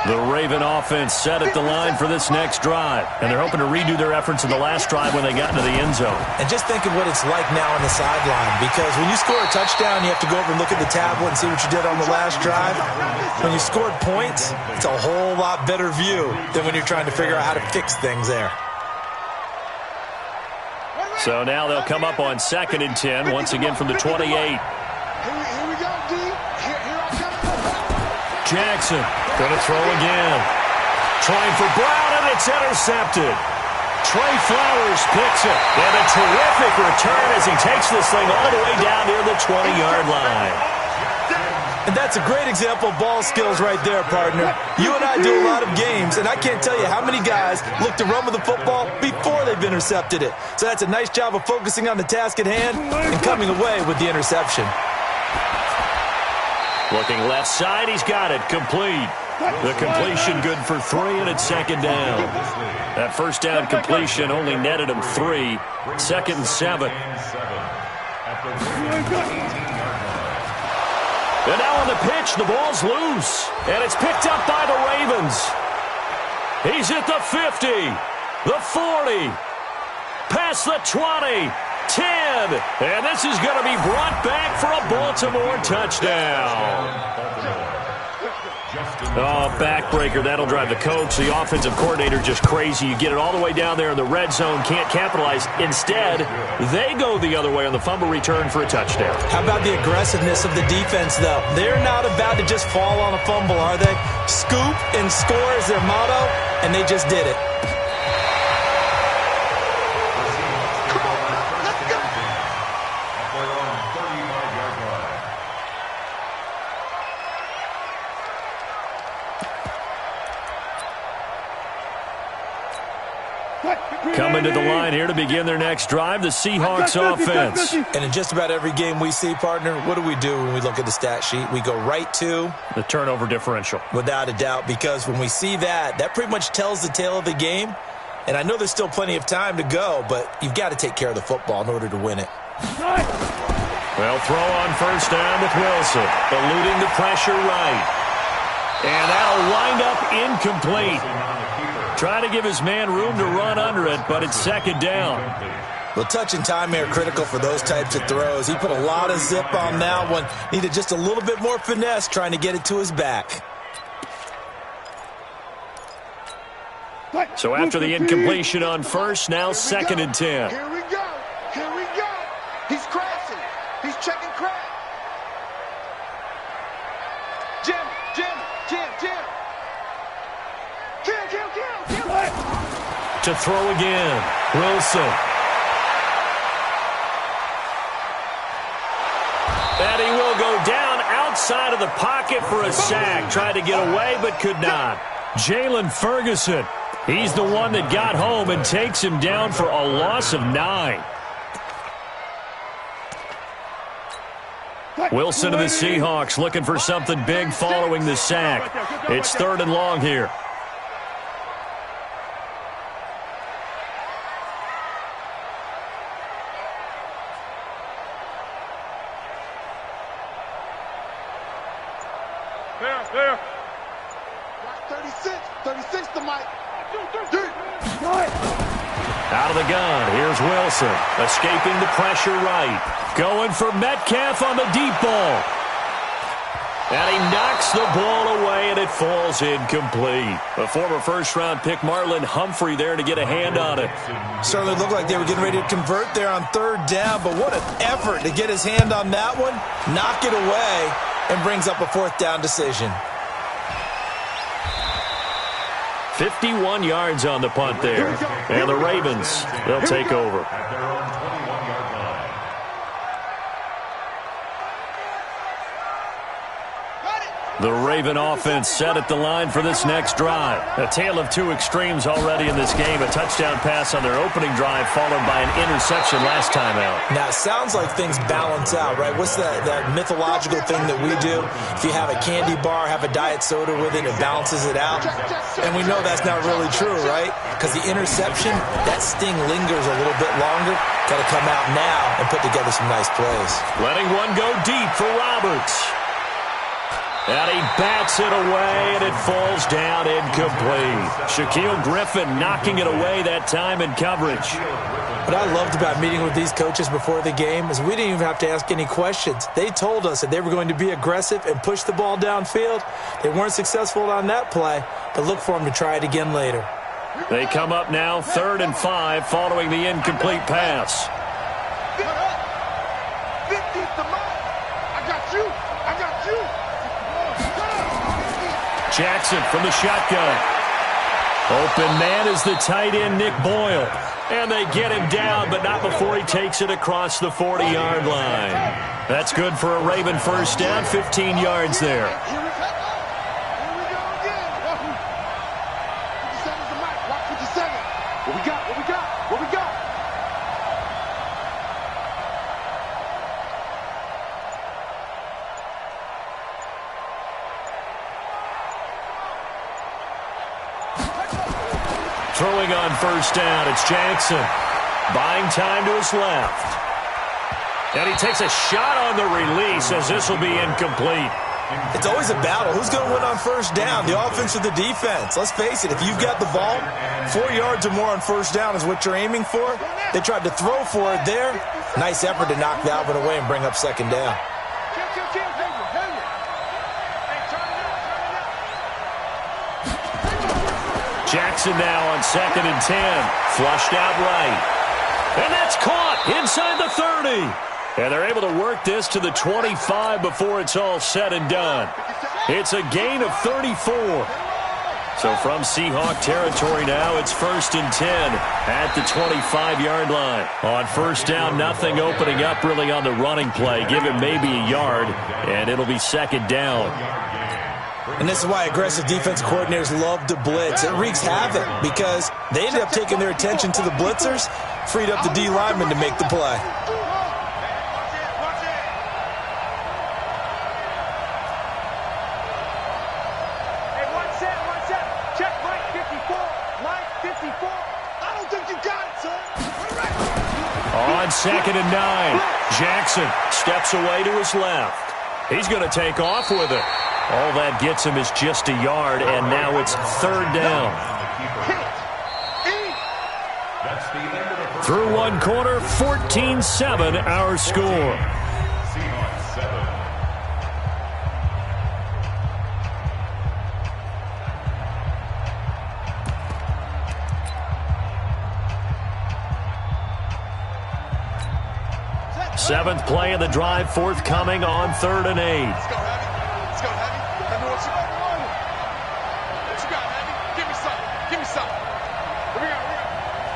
The Raven offense set at the line for this next drive. And they're hoping to redo their efforts in the last drive when they got into the end zone. And just think of what it's like now on the sideline. Because when you score a touchdown, you have to go over and look at the tablet and see what you did on the last drive. When you scored points, it's a whole lot better view than when you're trying to figure out how to fix things there. So now they'll come up on 2nd and 10, once again from the 28. Here we go, D. Here I come. Jackson going to throw again. Trying for Brown, and it's intercepted. Trey Flowers picks it. And a terrific return as he takes this thing all the way down near the 20-yard line. And that's a great example of ball skills right there, partner. You and I do a lot of games, and I can't tell you how many guys look to run with the football before they've intercepted it. So that's a nice job of focusing on the task at hand and coming away with the interception. Looking left side, he's got it. Complete. The completion good for 3, and it's second down. That first down completion only netted him 3. Second and 7. And now on the pitch, the ball's loose. And it's picked up by the Ravens. He's at the 50, the 40, past the 20, 10. And this is going to be brought back for a Baltimore touchdown. Oh, backbreaker. That'll drive the coach, the offensive coordinator, just crazy. You get it all the way down there in the red zone, can't capitalize. Instead, they go the other way on the fumble return for a touchdown. How about the aggressiveness of the defense, though? They're not about to just fall on a fumble, are they? Scoop and score is their motto, and they just did it. Coming to the line here to begin their next drive, the Seahawks offense. And in just about every game we see, partner, what do when we look at the stat sheet? We go right to the turnover differential. Without a doubt, because when we see that, that pretty much tells the tale of the game. And I know there's still plenty of time to go, but you've got to take care of the football in order to win it. Well, throw on first down with Wilson, eluding the pressure right. And that'll wind up incomplete. Trying to give his man room to run under it, but it's second down. Well, touch and time are critical for those types of throws. He put a lot of zip on that one. Needed just a little bit more finesse trying to get it to his back. So after the incompletion on first, now second and 10. Here we go. Here we go. He's crashing. He's checking crash. Jim. To throw again, Wilson. And he will go down outside of the pocket for a sack. Tried to get away, but could not. Jalen Ferguson, he's the one that got home and takes him down for a loss of 9. Wilson and the Seahawks looking for something big following the sack. It's third and long here. There. 36 to Mike. Out of the gun, here's Wilson, escaping the pressure right. Going for Metcalf on the deep ball. And he knocks the ball away, and it falls incomplete. A former first-round pick, Marlon Humphrey, there to get a hand on it. Certainly looked like they were getting ready to convert there on third down, but what an effort to get his hand on that one, knock it away, and brings up a fourth down decision. 51 yards on the punt there. And the Ravens, they'll take over. The Raven offense set at the line for this next drive. A tale of two extremes already in this game. A touchdown pass on their opening drive followed by an interception last time out. Now, it sounds like things balance out, right? What's that mythological thing that we do? If you have a candy bar, have a diet soda with it, it balances it out. And we know that's not really true, right? Because the interception, that sting lingers a little bit longer. Got to come out now and put together some nice plays. Letting one go deep for Roberts. And he bats it away, and it falls down incomplete. Shaquille Griffin knocking it away that time in coverage. What I loved about meeting with these coaches before the game is we didn't even have to ask any questions. They told us that they were going to be aggressive and push the ball downfield. They weren't successful on that play, but look for them to try it again later. They come up now 3rd and 5 following the incomplete pass. 50 to Mike. I got you. Jackson from the shotgun. Open man is the tight end, Nick Boyle. And they get him down, but not before he takes it across the 40-yard line. That's good for a Raven first down, 15 yards there. Here we go again. 57's the mic. Watch 57. What we got? What we got? What we got? Throwing on first down, it's Jackson. Buying time to his left. And he takes a shot on the release as this will be incomplete. It's always a battle. Who's going to win on first down, the offense or the defense? Let's face it, if you've got the ball, 4 yards or more on first down is what you're aiming for. They tried to throw for it there. Nice effort to knock Dalvin away and bring up second down. Jackson now on 2nd and 10. Flushed out right. And that's caught inside the 30. And they're able to work this to the 25 before it's all said and done. It's a gain of 34. So from Seahawk territory now, it's 1st and 10 at the 25-yard line. On first down, nothing opening up really on the running play. Give him maybe a yard, and it'll be 2nd down. And this is why aggressive defense coordinators love to blitz. It wreaks havoc because they ended up taking their attention to the blitzers, freed up the D lineman to make the play. Hey, one set. Check Mike 54. Mike 54. I don't think you got it, son. On 2nd and 9, Jackson steps away to his left. He's going to take off with it. All that gets him is just a yard, and now it's 3rd down. Through one quarter, 14-7 our score. Seahawks 7. Seventh play of the drive, forthcoming on 3rd and 8. Let's go, Heavy. Tell me what you got. What you got, Heavy? Give me something. What we got?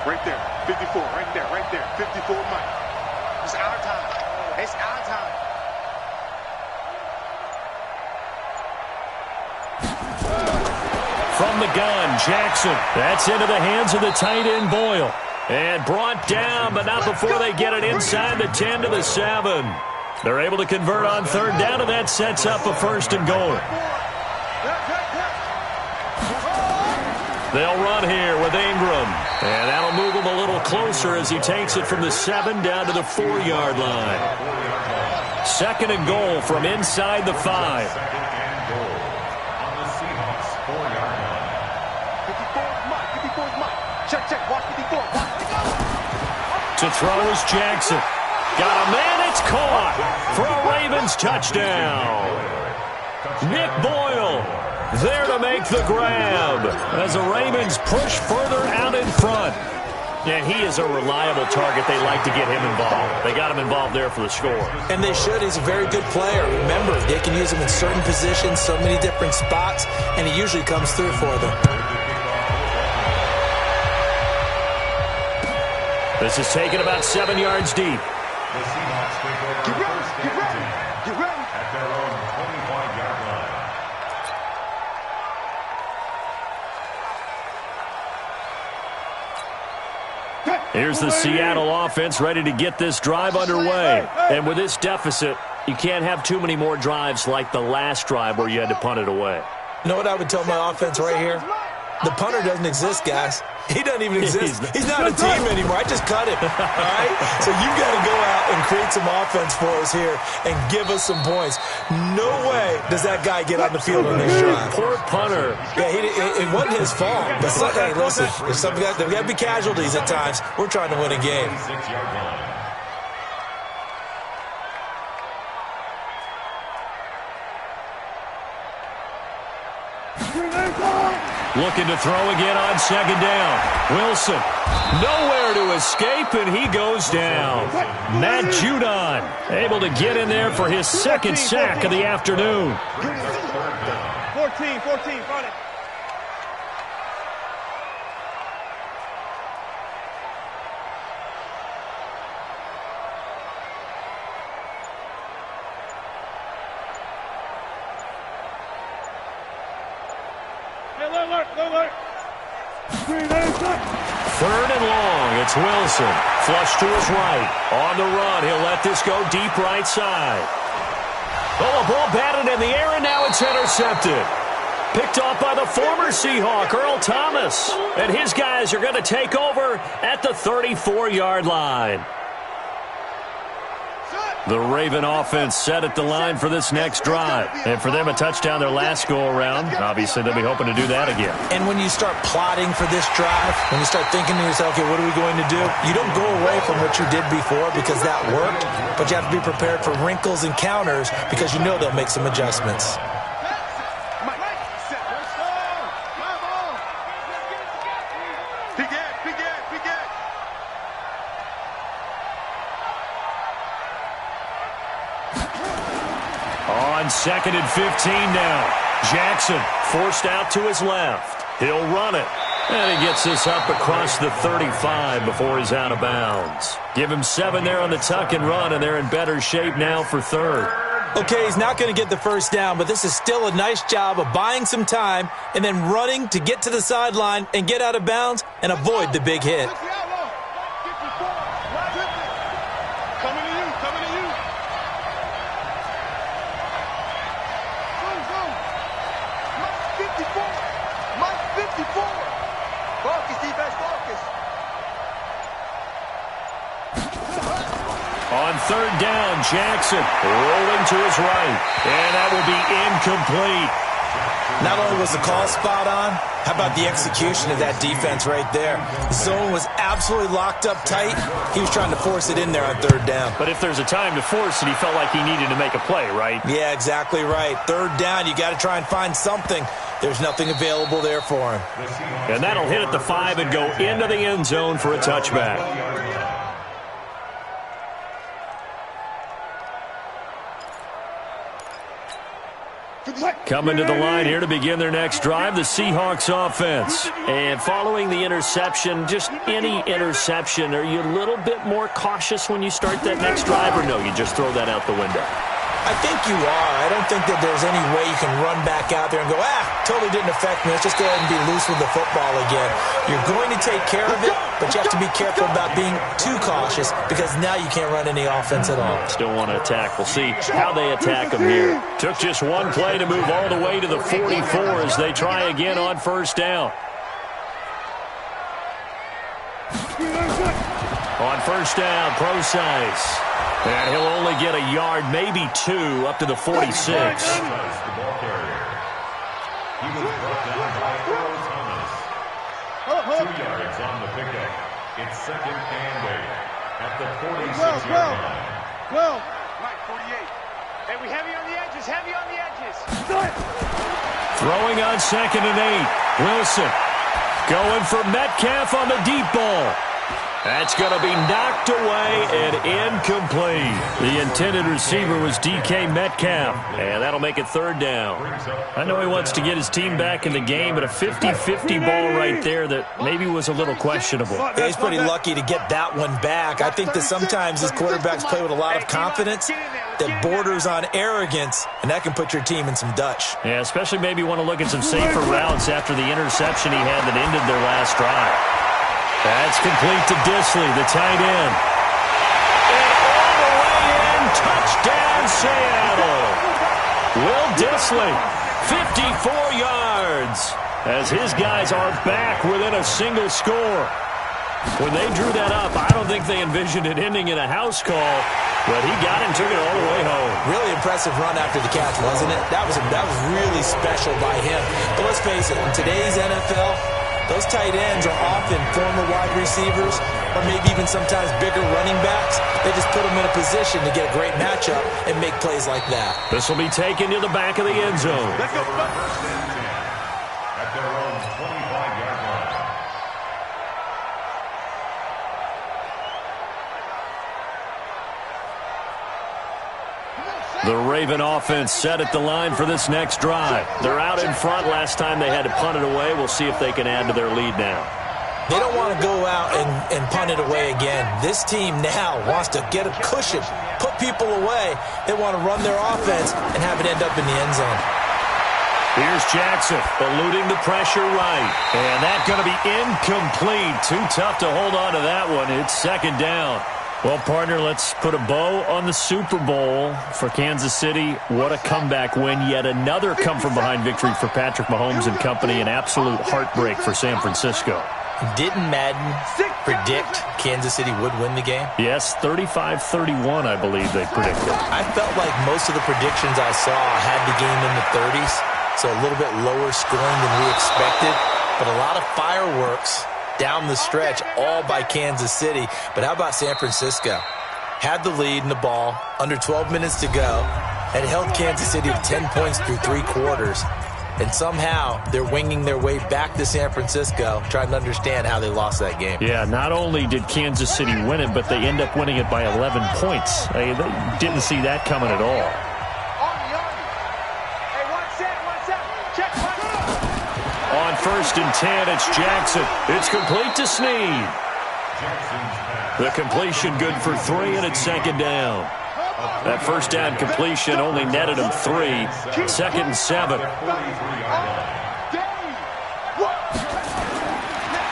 Right there. 54. Right there. 54 Mike. It's our time. From the gun, Jackson. That's into the hands of the tight end, Boyle. And brought down, but not before they get it inside the 10 to the 7. They're able to convert on 3rd down, and that sets up a 1st and goal. They'll run here with Ingram. And that'll move him a little closer as he takes it from the 7 down to the 4-yard line. 2nd and goal from inside the 5. To throw is Jackson. Got a man, it's caught for a Ravens touchdown. Nick Boyle there to make the grab as the Ravens push further out in front. And he is a reliable target. They like to get him involved. They got him involved there for the score. And they should. He's a very good player. Remember, they can use him in certain positions, so many different spots, and he usually comes through for them. This is taken about 7 yards deep. The Seahawks take over first and 10 at their own 25-yard line. Here's the Seattle offense ready to get this drive underway. And with this deficit, you can't have too many more drives like the last drive where you had to punt it away. You know what I would tell my offense right here? The punter doesn't exist, guys. He doesn't even exist. He's not a team anymore. I just cut him. All right? So you've got to go out and create some offense for us here and give us some points. No way does that guy get on the field on this drive. Poor punter. Yeah, it wasn't his fault. But hey, listen, there's got to be casualties at times. We're trying to win a game. 26-yard line. Looking to throw again on 2nd down. Wilson, nowhere to escape, and he goes down. Matt Judon able to get in there for his 2nd sack of the afternoon. 14, run it. Third and long. It's Wilson. Flush to his right. On the run. He'll let this go deep right side. Oh, a ball batted in the air, and now it's intercepted. Picked off by the former Seahawk, Earl Thomas. And his guys are going to take over at the 34-yard line. The Raven offense set at the line for this next drive. And for them, a touchdown their last go-around. Obviously, they'll be hoping to do that again. And when you start plotting for this drive, when you start thinking to yourself, okay, what are we going to do? You don't go away from what you did before because that worked, but you have to be prepared for wrinkles and counters because you know they'll make some adjustments. On 2nd and 15 now. Jackson forced out to his left. He'll run it. And he gets this up across the 35 before he's out of bounds. Give him 7 there on the tuck and run, and they're in better shape now for third. Okay, he's not going to get the first down, but this is still a nice job of buying some time and then running to get to the sideline and get out of bounds and avoid the big hit. On third down, Jackson rolling to his right, and that will be incomplete. Not only was the call spot on, how about the execution of that defense right there? The zone was absolutely locked up tight. He was trying to force it in there on third down. But if there's a time to force it, he felt like he needed to make a play, right? Yeah, exactly right. Third down, you got to try and find something. There's nothing available there for him. And that'll hit at the 5 and go into the end zone for a touchback. Coming to the line here to begin their next drive, the Seahawks offense. And following the interception, just any interception, are you a little bit more cautious when you start that next drive, or no, you just throw that out the window? I think you are. I don't think that there's any way you can run back out there and go, totally didn't affect me. Let's just go ahead and be loose with the football again. You're going to take care of it, but you have to be careful about being too cautious because now you can't run any offense at all. Still want to attack. We'll see how they attack them here. Took just one play to move all the way to the 44 as they try again on first down. On first down, Procise. And he'll only get a yard, maybe 2, up to the 46. He was brought down by Earl Thomas. 2 yards on the pickup. It's 2nd and 8 at the 46-yard line. Well, Mike, 48. Hey, we heavy on the edges, heavy on the edges. Throwing on 2nd and 8. Wilson going for Metcalf on the deep ball. That's going to be knocked away and incomplete. The intended receiver was DK Metcalf, and that'll make it third down. I know he wants to get his team back in the game, but a 50-50 ball right there that maybe was a little questionable. Yeah, he's pretty lucky to get that one back. I think that sometimes these quarterbacks play with a lot of confidence that borders on arrogance, and that can put your team in some Dutch. Yeah, especially maybe want to look at some safer routes after the interception he had that ended their last drive. That's complete to Disley, the tight end. And all the way in, touchdown Seattle. Will Disley, 54 yards, as his guys are back within a single score. When they drew that up, I don't think they envisioned it ending in a house call, but he got it and took it all the way home. Really impressive run after the catch, wasn't it? That was really special by him. But let's face it, in today's NFL, those tight ends are often former wide receivers or maybe even sometimes bigger running backs. They just put them in a position to get a great matchup and make plays like that. This will be taken to the back of the end zone. At their own 25-yard line. The Raven offense set at the line for this next drive. They're out in front. Last time they had to punt it away. We'll see if they can add to their lead now. They don't want to go out and punt it away again. This team now wants to get a cushion, put people away. They want to run their offense and have it end up in the end zone. Here's Jackson, eluding the pressure right. And that's going to be incomplete. Too tough to hold on to that one. It's second down. Well, partner, let's put a bow on the Super Bowl for Kansas City. What a comeback win. Yet another come-from-behind victory for Patrick Mahomes and company. An absolute heartbreak for San Francisco. Didn't Madden predict Kansas City would win the game? Yes, 35-31, I believe they predicted. I felt like most of the predictions I saw had the game in the 30s, so a little bit lower scoring than we expected, but a lot of fireworks down the stretch, all by Kansas City. But how about San Francisco? Had the lead in the ball, under 12 minutes to go, and held Kansas City to 10 points through 3 quarters. And somehow they're winging their way back to San Francisco, trying to understand how they lost that game. Yeah, not only did Kansas City win it, but they end up winning it by 11 points. They didn't see that coming at all. On 1st and 10, it's Jackson. It's complete to Snead. The completion good for 3, and it's second down. That first down completion only netted him 3. 2nd and 7.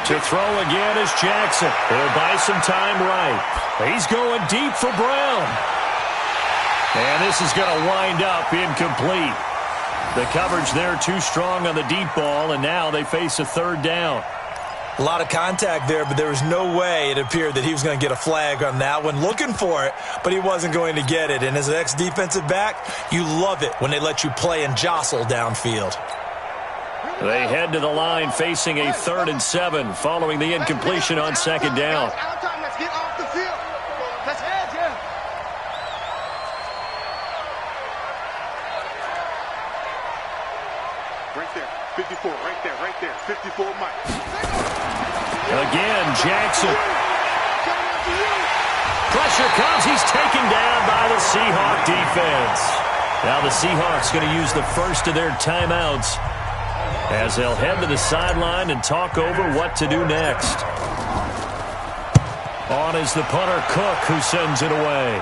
To throw again is Jackson. He'll buy some time right. He's going deep for Brown. And this is going to wind up incomplete. The coverage there too strong on the deep ball, and now they face a 3rd down. A lot of contact there, but there was no way it appeared that he was going to get a flag on that one. Looking for it, but he wasn't going to get it. And as an ex-defensive back, you love it when they let you play and jostle downfield. They head to the line facing a 3rd and 7 following the incompletion on 2nd down. Let's get off the field. Let's head, yeah. Right there, 54, right there, 54 Mike. Again, Jackson. Pressure comes. He's taken down by the Seahawk defense. Now the Seahawks going to use the first of their timeouts as they'll head to the sideline and talk over what to do next. On is the punter, Cook, who sends it away.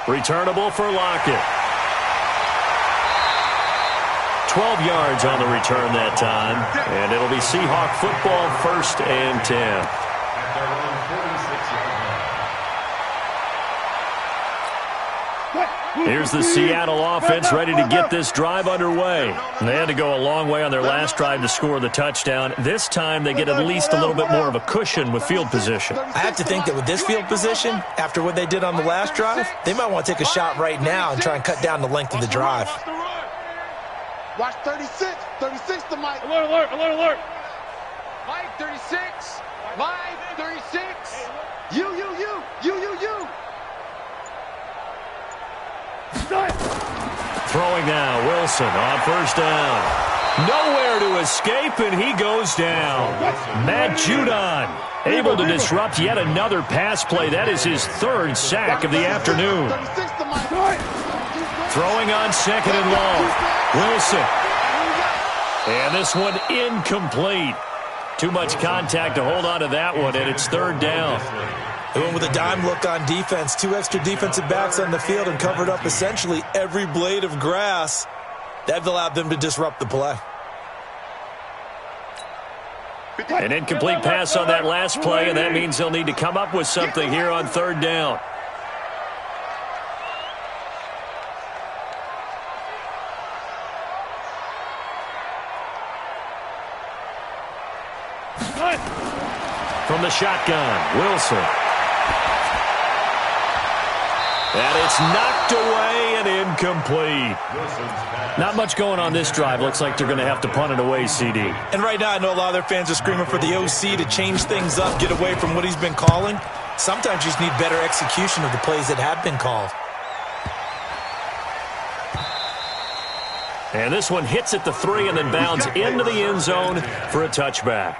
Returnable for Lockett. 12 yards on the return that time, and it'll be Seahawk football, 1st and 10. Here's the Seattle offense ready to get this drive underway. They had to go a long way on their last drive to score the touchdown. This time they get at least a little bit more of a cushion with field position. I have to think that with this field position, after what they did on the last drive, they might want to take a shot right now and try and cut down the length of the drive. Watch 36. 36 to Mike. Alert. Mike, 36. Mike, 36. You. Throwing now, Wilson on 1st down. Nowhere to escape, and he goes down. Matt Judon able to disrupt yet another pass play. That is his 3rd sack of the afternoon. Throwing on 2nd and long. Wilson. And this one incomplete. Too much contact to hold on to that one, and it's 3rd down. They went with a dime look on defense. 2 extra defensive backs on the field and covered up essentially every blade of grass. That allowed them to disrupt the play. An incomplete pass on that last play, and that means they'll need to come up with something here on 3rd down. From the shotgun, Wilson. And it's knocked away and incomplete. Not much going on this drive. Looks like they're going to have to punt it away, CD. And right now I know a lot of their fans are screaming for the OC to change things up, get away from what he's been calling. Sometimes you just need better execution of the plays that have been called. And this one hits at the 3 and then bounds into the end zone for a touchback.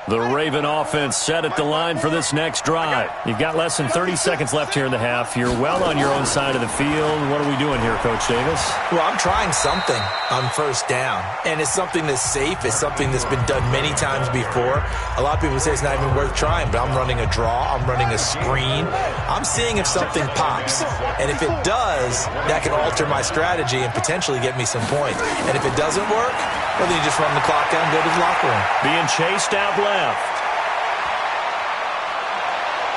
The Raven offense set at the line for this next drive. You've got less than 30 seconds left here in the half. You're well on your own side of the field. What are we doing here, Coach Davis? Well, I'm trying something on first down, and it's something that's safe. It's something that's been done many times before. A lot of people say it's not even worth trying, but I'm running a draw. I'm running a screen. I'm seeing if something pops, and if it does, that can alter my strategy and potentially get me some points. And if it doesn't work, well, then you just run the clock down and go to the locker room. Being chased out left.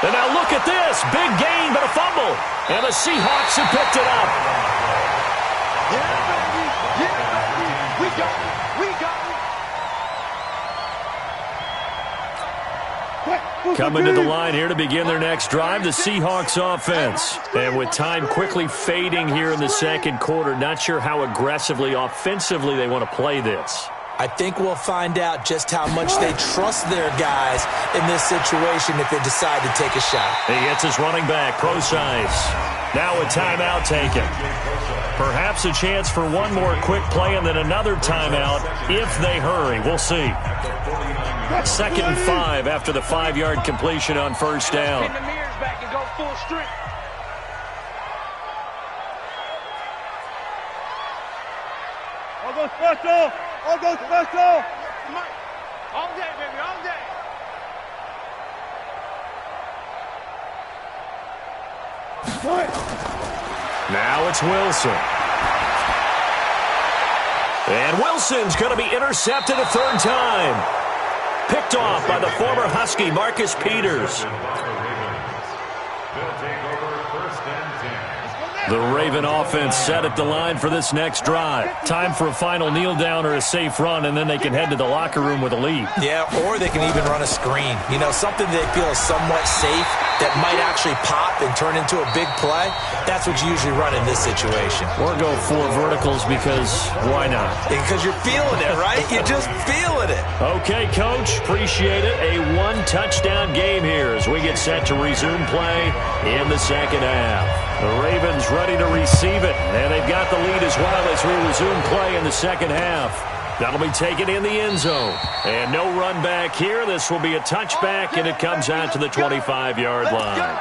And now look at this. Big gain, but a fumble. And the Seahawks have picked it up. Yeah, baby. Yeah, baby. We got it. We got it. Coming to the line here to begin their next drive, the Seahawks offense. And with time quickly fading here in the second quarter, not sure how aggressively, offensively they want to play this. I think we'll find out just how much they trust their guys in this situation if they decide to take a shot. He gets his running back, Procise. Now a timeout taken. Perhaps a chance for one more quick play and then another timeout if they hurry. We'll see. 2nd and 5 after the 5-yard completion on first down. Pin the mirrors back and go full strength. I'll go special. I'll go special. All day, baby, all day. Now it's Wilson. And Wilson's going to be intercepted a third time. Picked off by the former Husky, Marcus Peters. They'll take over 1st and 10. The Raven offense set at the line for this next drive. Time for a final kneel down or a safe run, and then they can head to the locker room with a lead. Yeah, or they can even run a screen. You know, something they feel is somewhat safe that might actually pop and turn into a big play. That's what you usually run in this situation. Or go 4 verticals because why not? Because you're feeling it, right? You're just feeling it. Okay, Coach, appreciate it. A 1-touchdown game here as we get set to resume play in the second half. The Ravens ready to receive it, and they've got the lead as well as we resume play in the second half. That'll be taken in the end zone. And no run back here. This will be a touchback, and it comes out to the 25-yard line.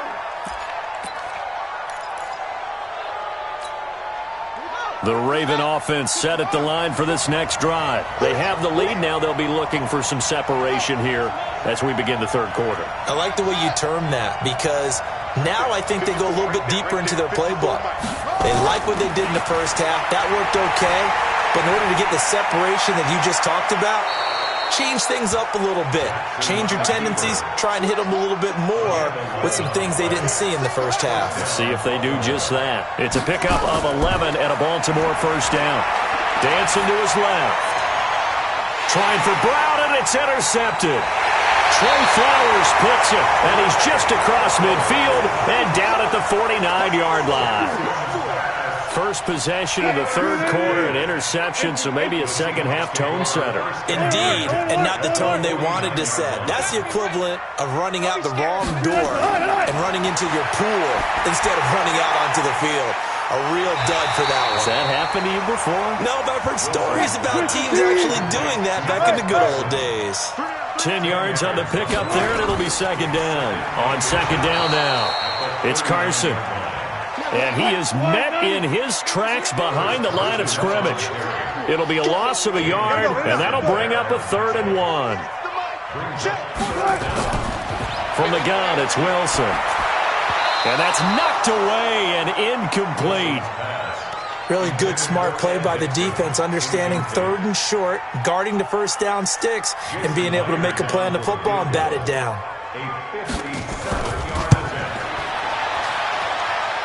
The Raven offense set at the line for this next drive. They have the lead now. They'll be looking for some separation here as we begin the third quarter. I like the way you term that because now I think they go a little bit deeper into their playbook. They like what they did in the first half. That worked okay. But in order to get the separation that you just talked about, change things up a little bit. Change your tendencies. Try and hit them a little bit more with some things they didn't see in the first half. See if they do just that. It's a pickup of 11 and a Baltimore first down. Dancing to his left. Trying for Brown, and it's intercepted. Trey Flowers picks it, and he's just across midfield and down at the 49-yard line. First possession of the third quarter, an interception, so maybe a second-half tone setter. Indeed, and not the tone they wanted to set. That's the equivalent of running out the wrong door and running into your pool instead of running out onto the field. A real dud for that one. Has that happened to you before? No, but I've heard stories about teams actually doing that back in the good old days. 10 yards on the pickup there, and it'll be second down. On second down now, it's Carson. And he is met in his tracks behind the line of scrimmage. It'll be a loss of a yard, and that'll bring up a 3rd and 1. From the gun, it's Wilson. And that's knocked away and incomplete. Really good, smart play by the defense, understanding 3rd and short, guarding the first down sticks, and being able to make a play on the football and bat it down.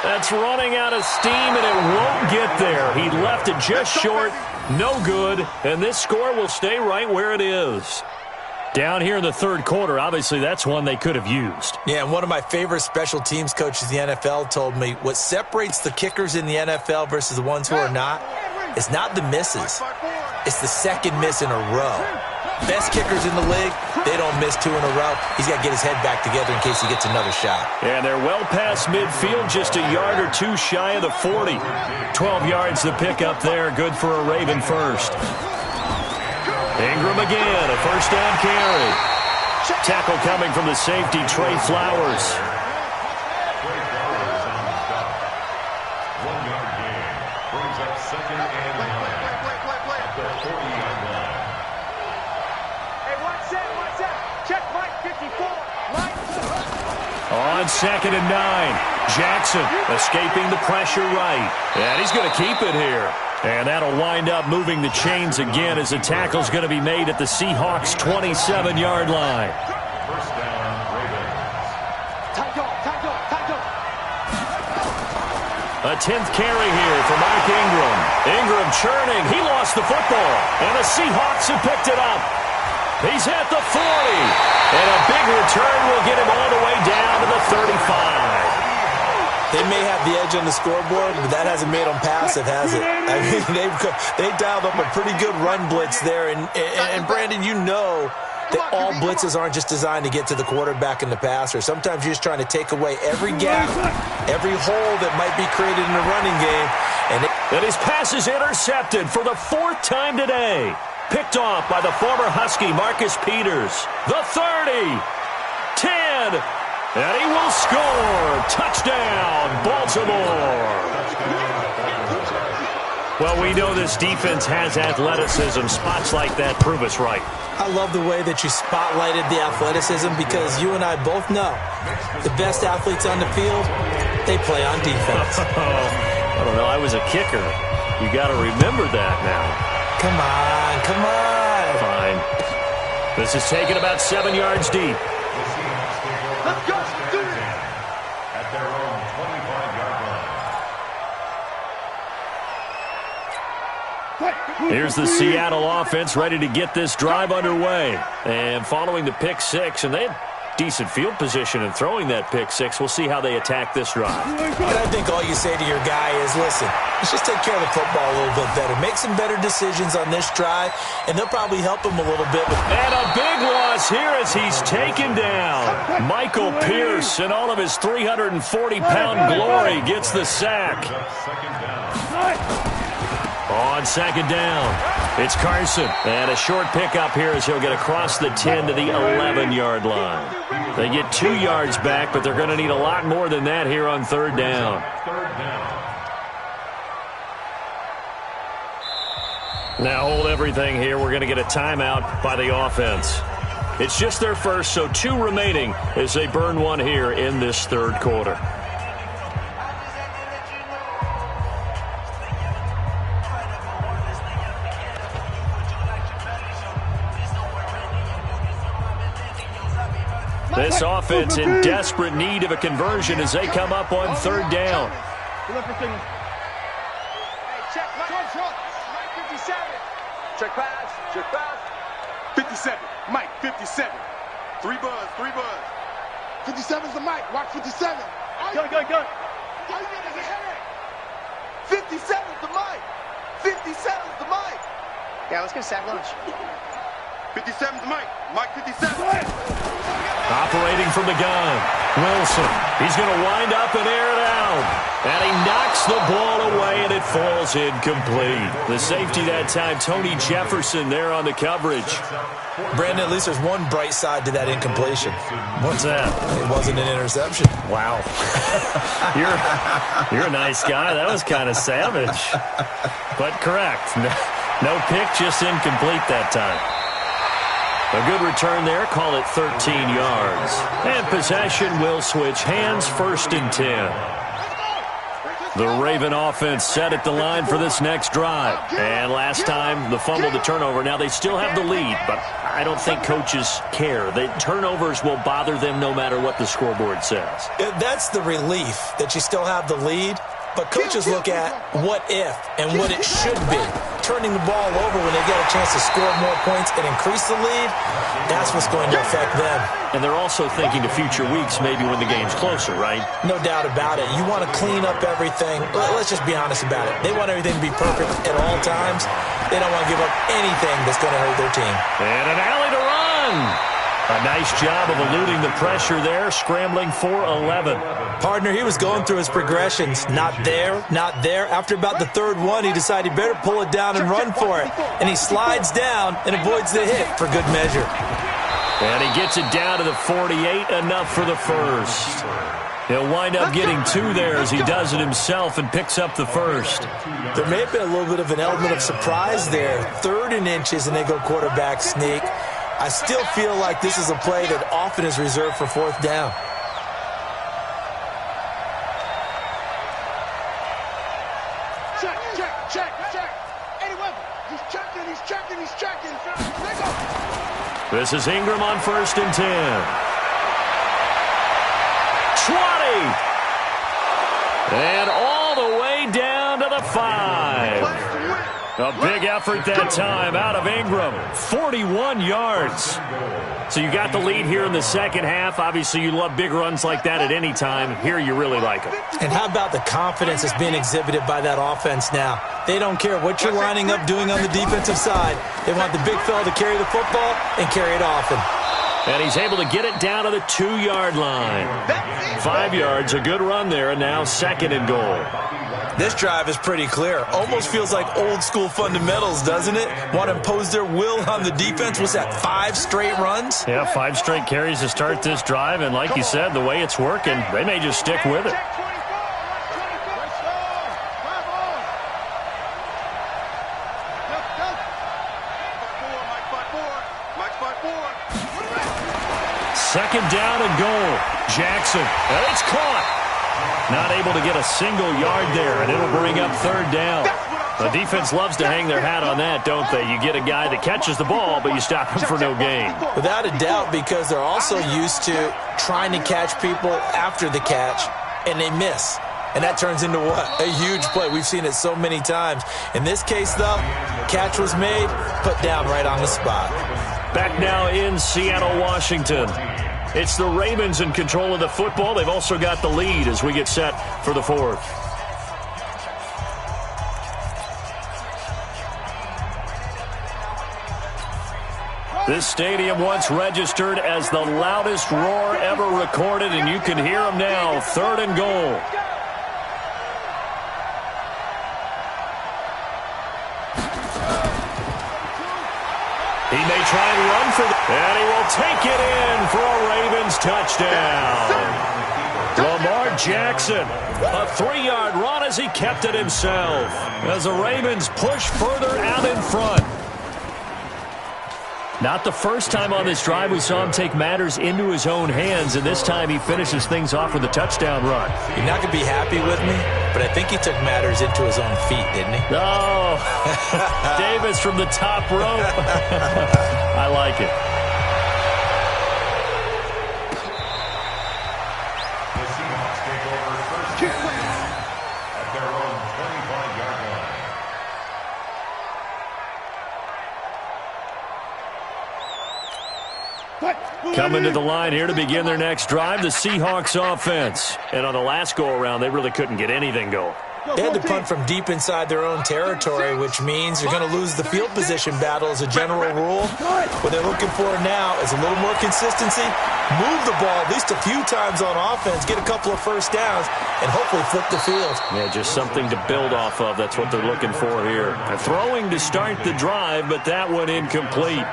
That's running out of steam, and it won't get there. He left it just short, no good, and this score will stay right where it is. Down here in the third quarter, obviously that's one they could have used. Yeah, and one of my favorite special teams coaches in the NFL told me what separates the kickers in the NFL versus the ones who are not is not the misses. It's the second miss in a row. Best kickers in the league, they don't miss 2 in a row. He's got to get his head back together in case he gets another shot. And they're well past midfield, just a yard or two shy of the 40. 12 yards to pick up there, good for a Raven first. Ingram again, a first down carry. Tackle coming from the safety, Trey Flowers. Trey Flowers on the stop. 1 yard gain. Brings up second and 9. At the 40-yard line. Hey, what's that? Check Mike 54. Mike. On second and 9. Jackson escaping the pressure right. And he's going to keep it here. And that'll wind up moving the chains again as the tackle's going to be made at the Seahawks' 27-yard line. First down, Ravens. A 10th carry here for Mark Ingram. Ingram churning. He lost the football. And the Seahawks have picked it up. He's at the 40. And a big return will get him all the way down to the 35. They may have the edge on the scoreboard, but that hasn't made them passive, has it? I mean, they've dialed up a pretty good run blitz there. And Brandon, you know that all blitzes aren't just designed to get to the quarterback and the passer. Sometimes you're just trying to take away every gap, every hole that might be created in the running game. And his pass is intercepted for the 4th time today. Picked off by the former Husky, Marcus Peters. The 30, 10, and he will score. Touchdown, Baltimore. Well, we know this defense has athleticism. Spots like that prove us right. I love the way that you spotlighted the athleticism because you and I both know the best athletes on the field, they play on defense. I don't know. I was a kicker. You got to remember that now. Come on, come on. Fine. This is taken about 7 yards deep. Let's go. Do it. At their own 25-yard line. Here's the Seattle offense ready to get this drive underway. And following the pick six, and they had decent field position in throwing that pick six. We'll see how they attack this drive. And I think all you say to your guy is, listen, let's just take care of the football a little bit better. Make some better decisions on this drive, and they'll probably help him a little bit. And a big loss here as he's taken down. Michael Pierce, in all of his 340-pound glory, gets the sack. Second down. On second down, it's Carson. And a short pickup here as he'll get across the 10 to the 11-yard line. They get 2 yards back, but they're going to need a lot more than that here on third down. Now hold everything here. We're going to get a timeout by the offense. It's just their first, so 2 remaining as they burn one here in this third quarter. This offense in desperate need of a conversion as they come up on third down. Hey, check, Mike 57. Check pass, 57, Mike 57. 3 buzz. 57's the Mike, watch 57. Go. All you get is a headache. 57's the Mike. 57's the Mike. Yeah, let's get sack lunch. 57's the Mike. Mike 57. Operating from the gun, Wilson. He's going to wind up and air it out. And he knocks the ball away, and it falls incomplete. The safety that time, Tony Jefferson, there on the coverage. Brandon, at least there's one bright side to that incompletion. What's that? It wasn't an interception. Wow. You're a nice guy. That was kind of savage. But correct. No pick, just incomplete that time. A good return there. Call it 13 yards. And possession will switch hands, 1st and 10. The Raven offense set at the line for this next drive. And last time, the fumble, the turnover. Now they still have the lead, but I don't think coaches care. The turnovers will bother them no matter what the scoreboard says. That's the relief that you still have the lead. But coaches look at what if and what it should be. Turning the ball over when they get a chance to score more points and increase the lead, that's what's going to affect them. And they're also thinking to future weeks, maybe when the game's closer, right? No doubt about it. You want to clean up everything. Let's just be honest about it. They want everything to be perfect at all times. They don't want to give up anything that's going to hurt their team. And an alley to run. A nice job of eluding the pressure there, scrambling for 11. Partner, he was going through his progressions. Not there, not there. After about the third one, he decided he better pull it down and run for it. And he slides down and avoids the hit for good measure. And he gets it down to the 48, enough for the first. He'll wind up getting 2 there as he does it himself and picks up the first. There may have been a little bit of an element of surprise there. 3rd and inches, and they go quarterback sneak. I still feel like this is a play that often is reserved for 4th down. Check. Anyway, he's checking. This is Ingram on 1st and 10. 20. And all the way down to the 5. A big effort that time out of Ingram. 41 yards. So you got the lead here in the second half. Obviously, you love big runs like that at any time. Here, you really like them. And how about the confidence that's being exhibited by that offense now? They don't care what you're lining up doing on the defensive side. They want the big fella to carry the football and carry it often. And he's able to get it down to the 2-yard line. 5 yards, a good run there, and now 2nd and goal. This drive is pretty clear. Almost feels like old school fundamentals, doesn't it? Want to impose their will on the defense. Was that 5 straight runs? Yeah, 5 straight carries to start this drive, and like you said, the way it's working, they may just stick with it. Second down and goal. Jackson, and it's caught. Not able to get a single yard there, and it'll bring up 3rd down. The defense loves to hang their hat on that, don't they? You get a guy that catches the ball, but you stop him for no gain. Without a doubt, because they're also used to trying to catch people after the catch, and they miss. And that turns into what? A huge play. We've seen it so many times. In this case, though, catch was made, put down right on the spot. Back now in Seattle, Washington. It's the Ravens in control of the football. They've also got the lead as we get set for the 4th. This stadium once registered as the loudest roar ever recorded, and you can hear them now. 3rd and goal. He may try and run for the... And he will take it in for a Ravens touchdown. Lamar Jackson, a 3-yard run as he kept it himself. As the Ravens push further out in front. Not the first time on this drive we saw him take matters into his own hands, and this time he finishes things off with a touchdown run. You're not going to be happy with me, but I think he took matters into his own feet, didn't he? Oh, Davis from the top rope. I like it. The Seahawks take over 1st down at their own 25-yard line. Coming to the line here to begin their next drive, the Seahawks offense. And on the last go-around, they really couldn't get anything going. They had to punt from deep inside their own territory, which means you're going to lose the field position battle as a general rule. What they're looking for now is a little more consistency, move the ball at least a few times on offense, get a couple of first downs, and hopefully flip the field. Yeah, just something to build off of. That's what they're looking for here. Throwing to start the drive, but that one incomplete.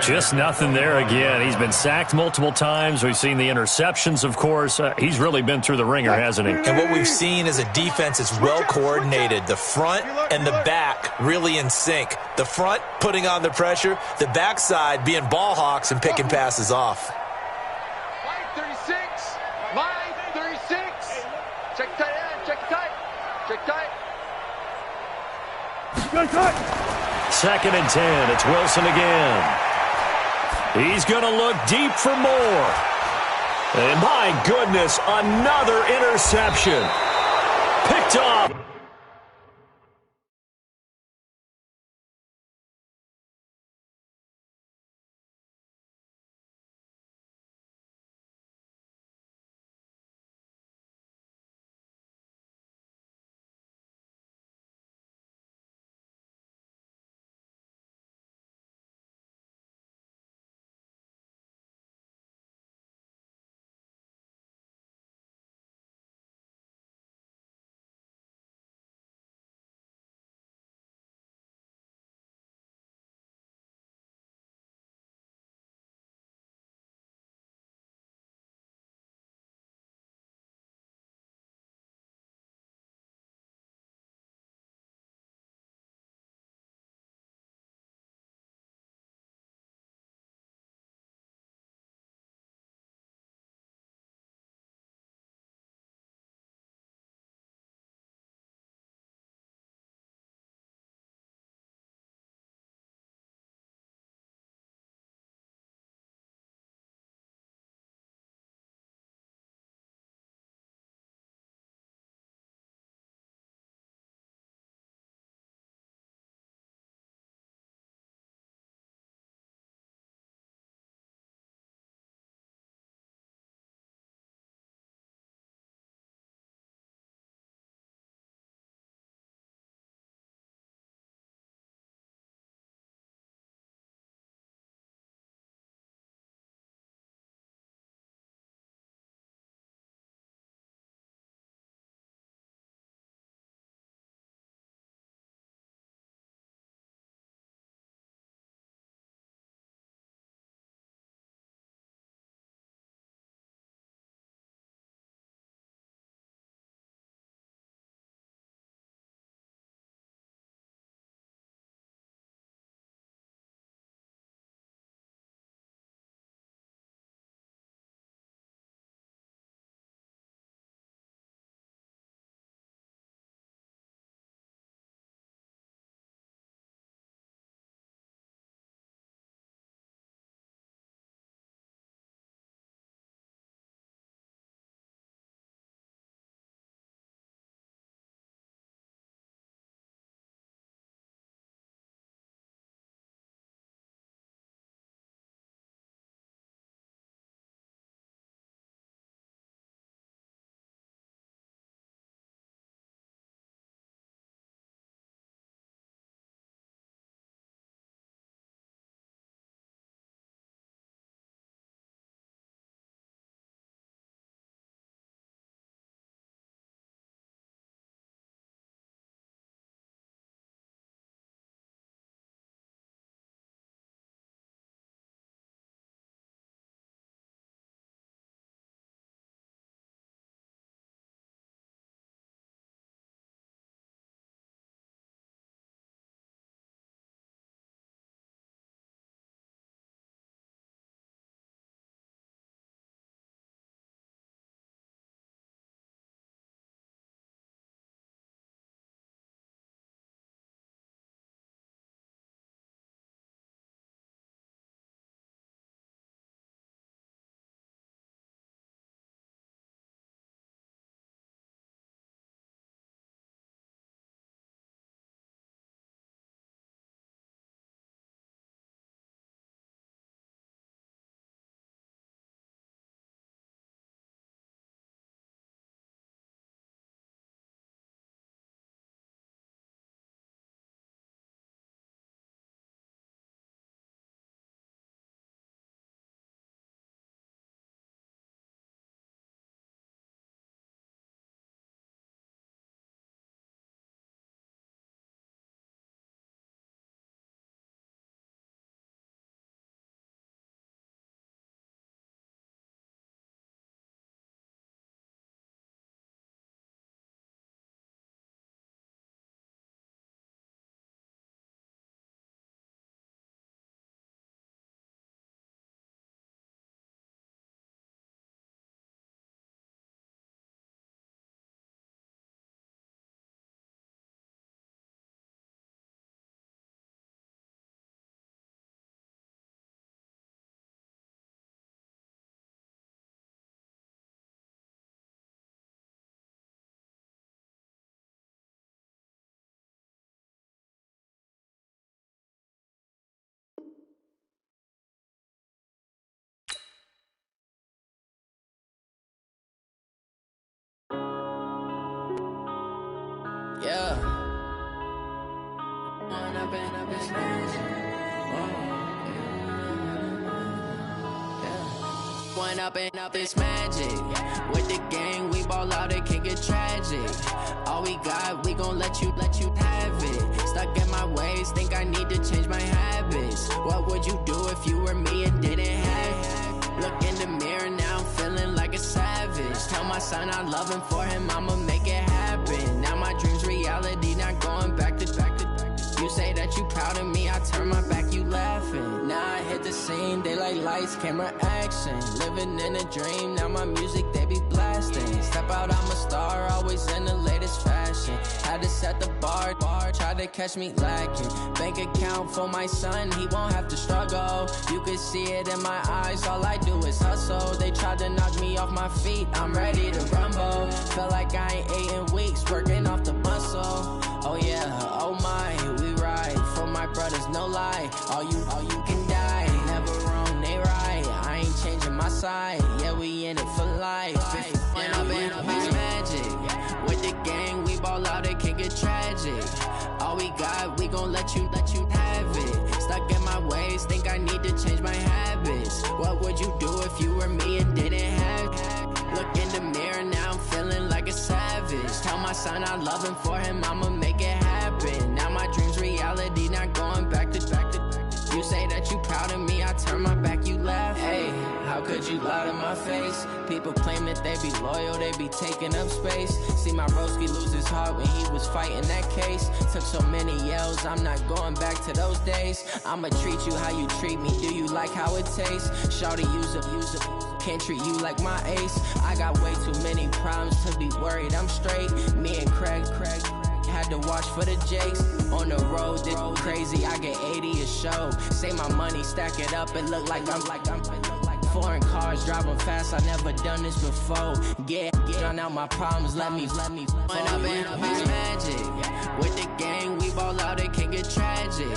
Just nothing there again. He's been sacked multiple times. We've seen the interceptions, of course. He's really been through the ringer, hasn't he? And what we've seen is a defense that's well coordinated. The front and the back really in sync. The front putting on the pressure, the backside being ball hawks and picking passes off. Line 36. Check tight end, check tight. Check tight. Good cut. 2nd and 10. It's Wilson again. He's going to look deep for more. And my goodness, another interception. Picked up. Yeah. When I've been smashed. When up it's magic. With the gang, we ball out, it can get tragic. All we got, we gon' let you have it. Stuck in my ways, think I need to change my habits. What would you do if you were me and didn't have it? Look in the mirror now, I'm feeling like a savage. Tell my son I love him, for him I'ma make it happen. Now my dream's reality, not going back to. You say that you proud of me, I turn my back, you laughing. Now I hit the scene, they like lights, camera, action. Living in a dream, now my music, they be blasting. Step out, I'm a star, always in the latest fashion. Had to set the bar, try to catch me lacking. Bank account for my son, he won't have to struggle. You can see it in my eyes, all I do is hustle. They tried to knock me off my feet, I'm ready to rumble. Feel like I ain't ate in weeks, working off the muscle. Oh yeah, oh my, we ride for my brothers, no lie. All you can die, never wrong, they right. I ain't changing my side, yeah, we in it for life. When I've been magic. With the gang, we ball out, it can get tragic. All we got, we gon' let you have it. Stuck in my ways, think I need to change my habits. What would you do if you were me and didn't have it? Look in the mirror, now I'm feeling like a savage. Tell my son I love him, for him I'ma make it happen. Now my dream's reality, not going back to. You say that you proud of me, I turn my back, you laugh. Hey, how could you lie to my face? People claim that they be loyal, they be taking up space. See my broski lose his heart when he was fighting that case. Took so many yells, I'm not going back to those days. I'ma treat you how you treat me, do you like how it tastes? Shawty, use up, can't treat you like my ace. I got way too many problems to be worried, I'm straight. Me and Craig had to watch for the Jakes. On the road, this crazy, I get 80 a show. Say my money, stack it up, it look like I'm foreign cars, driving fast, I never done this before. Drown out my problems, let me. When I've been magic. With the gang, we ball out, it can get tragic.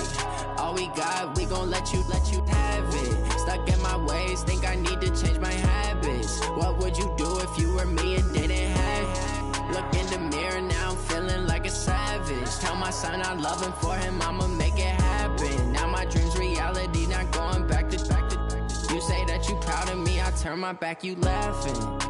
All we got, we gon' let you have it. Stuck in my ways, think I need to change my habits. What would you do if you were me and didn't have it? Look in the mirror, now I'm feeling like a savage. Tell my son I love him, for him I'ma make it happen. Now my dream's reality, not going back to. You say that you proud of me, I turn my back, you laughing.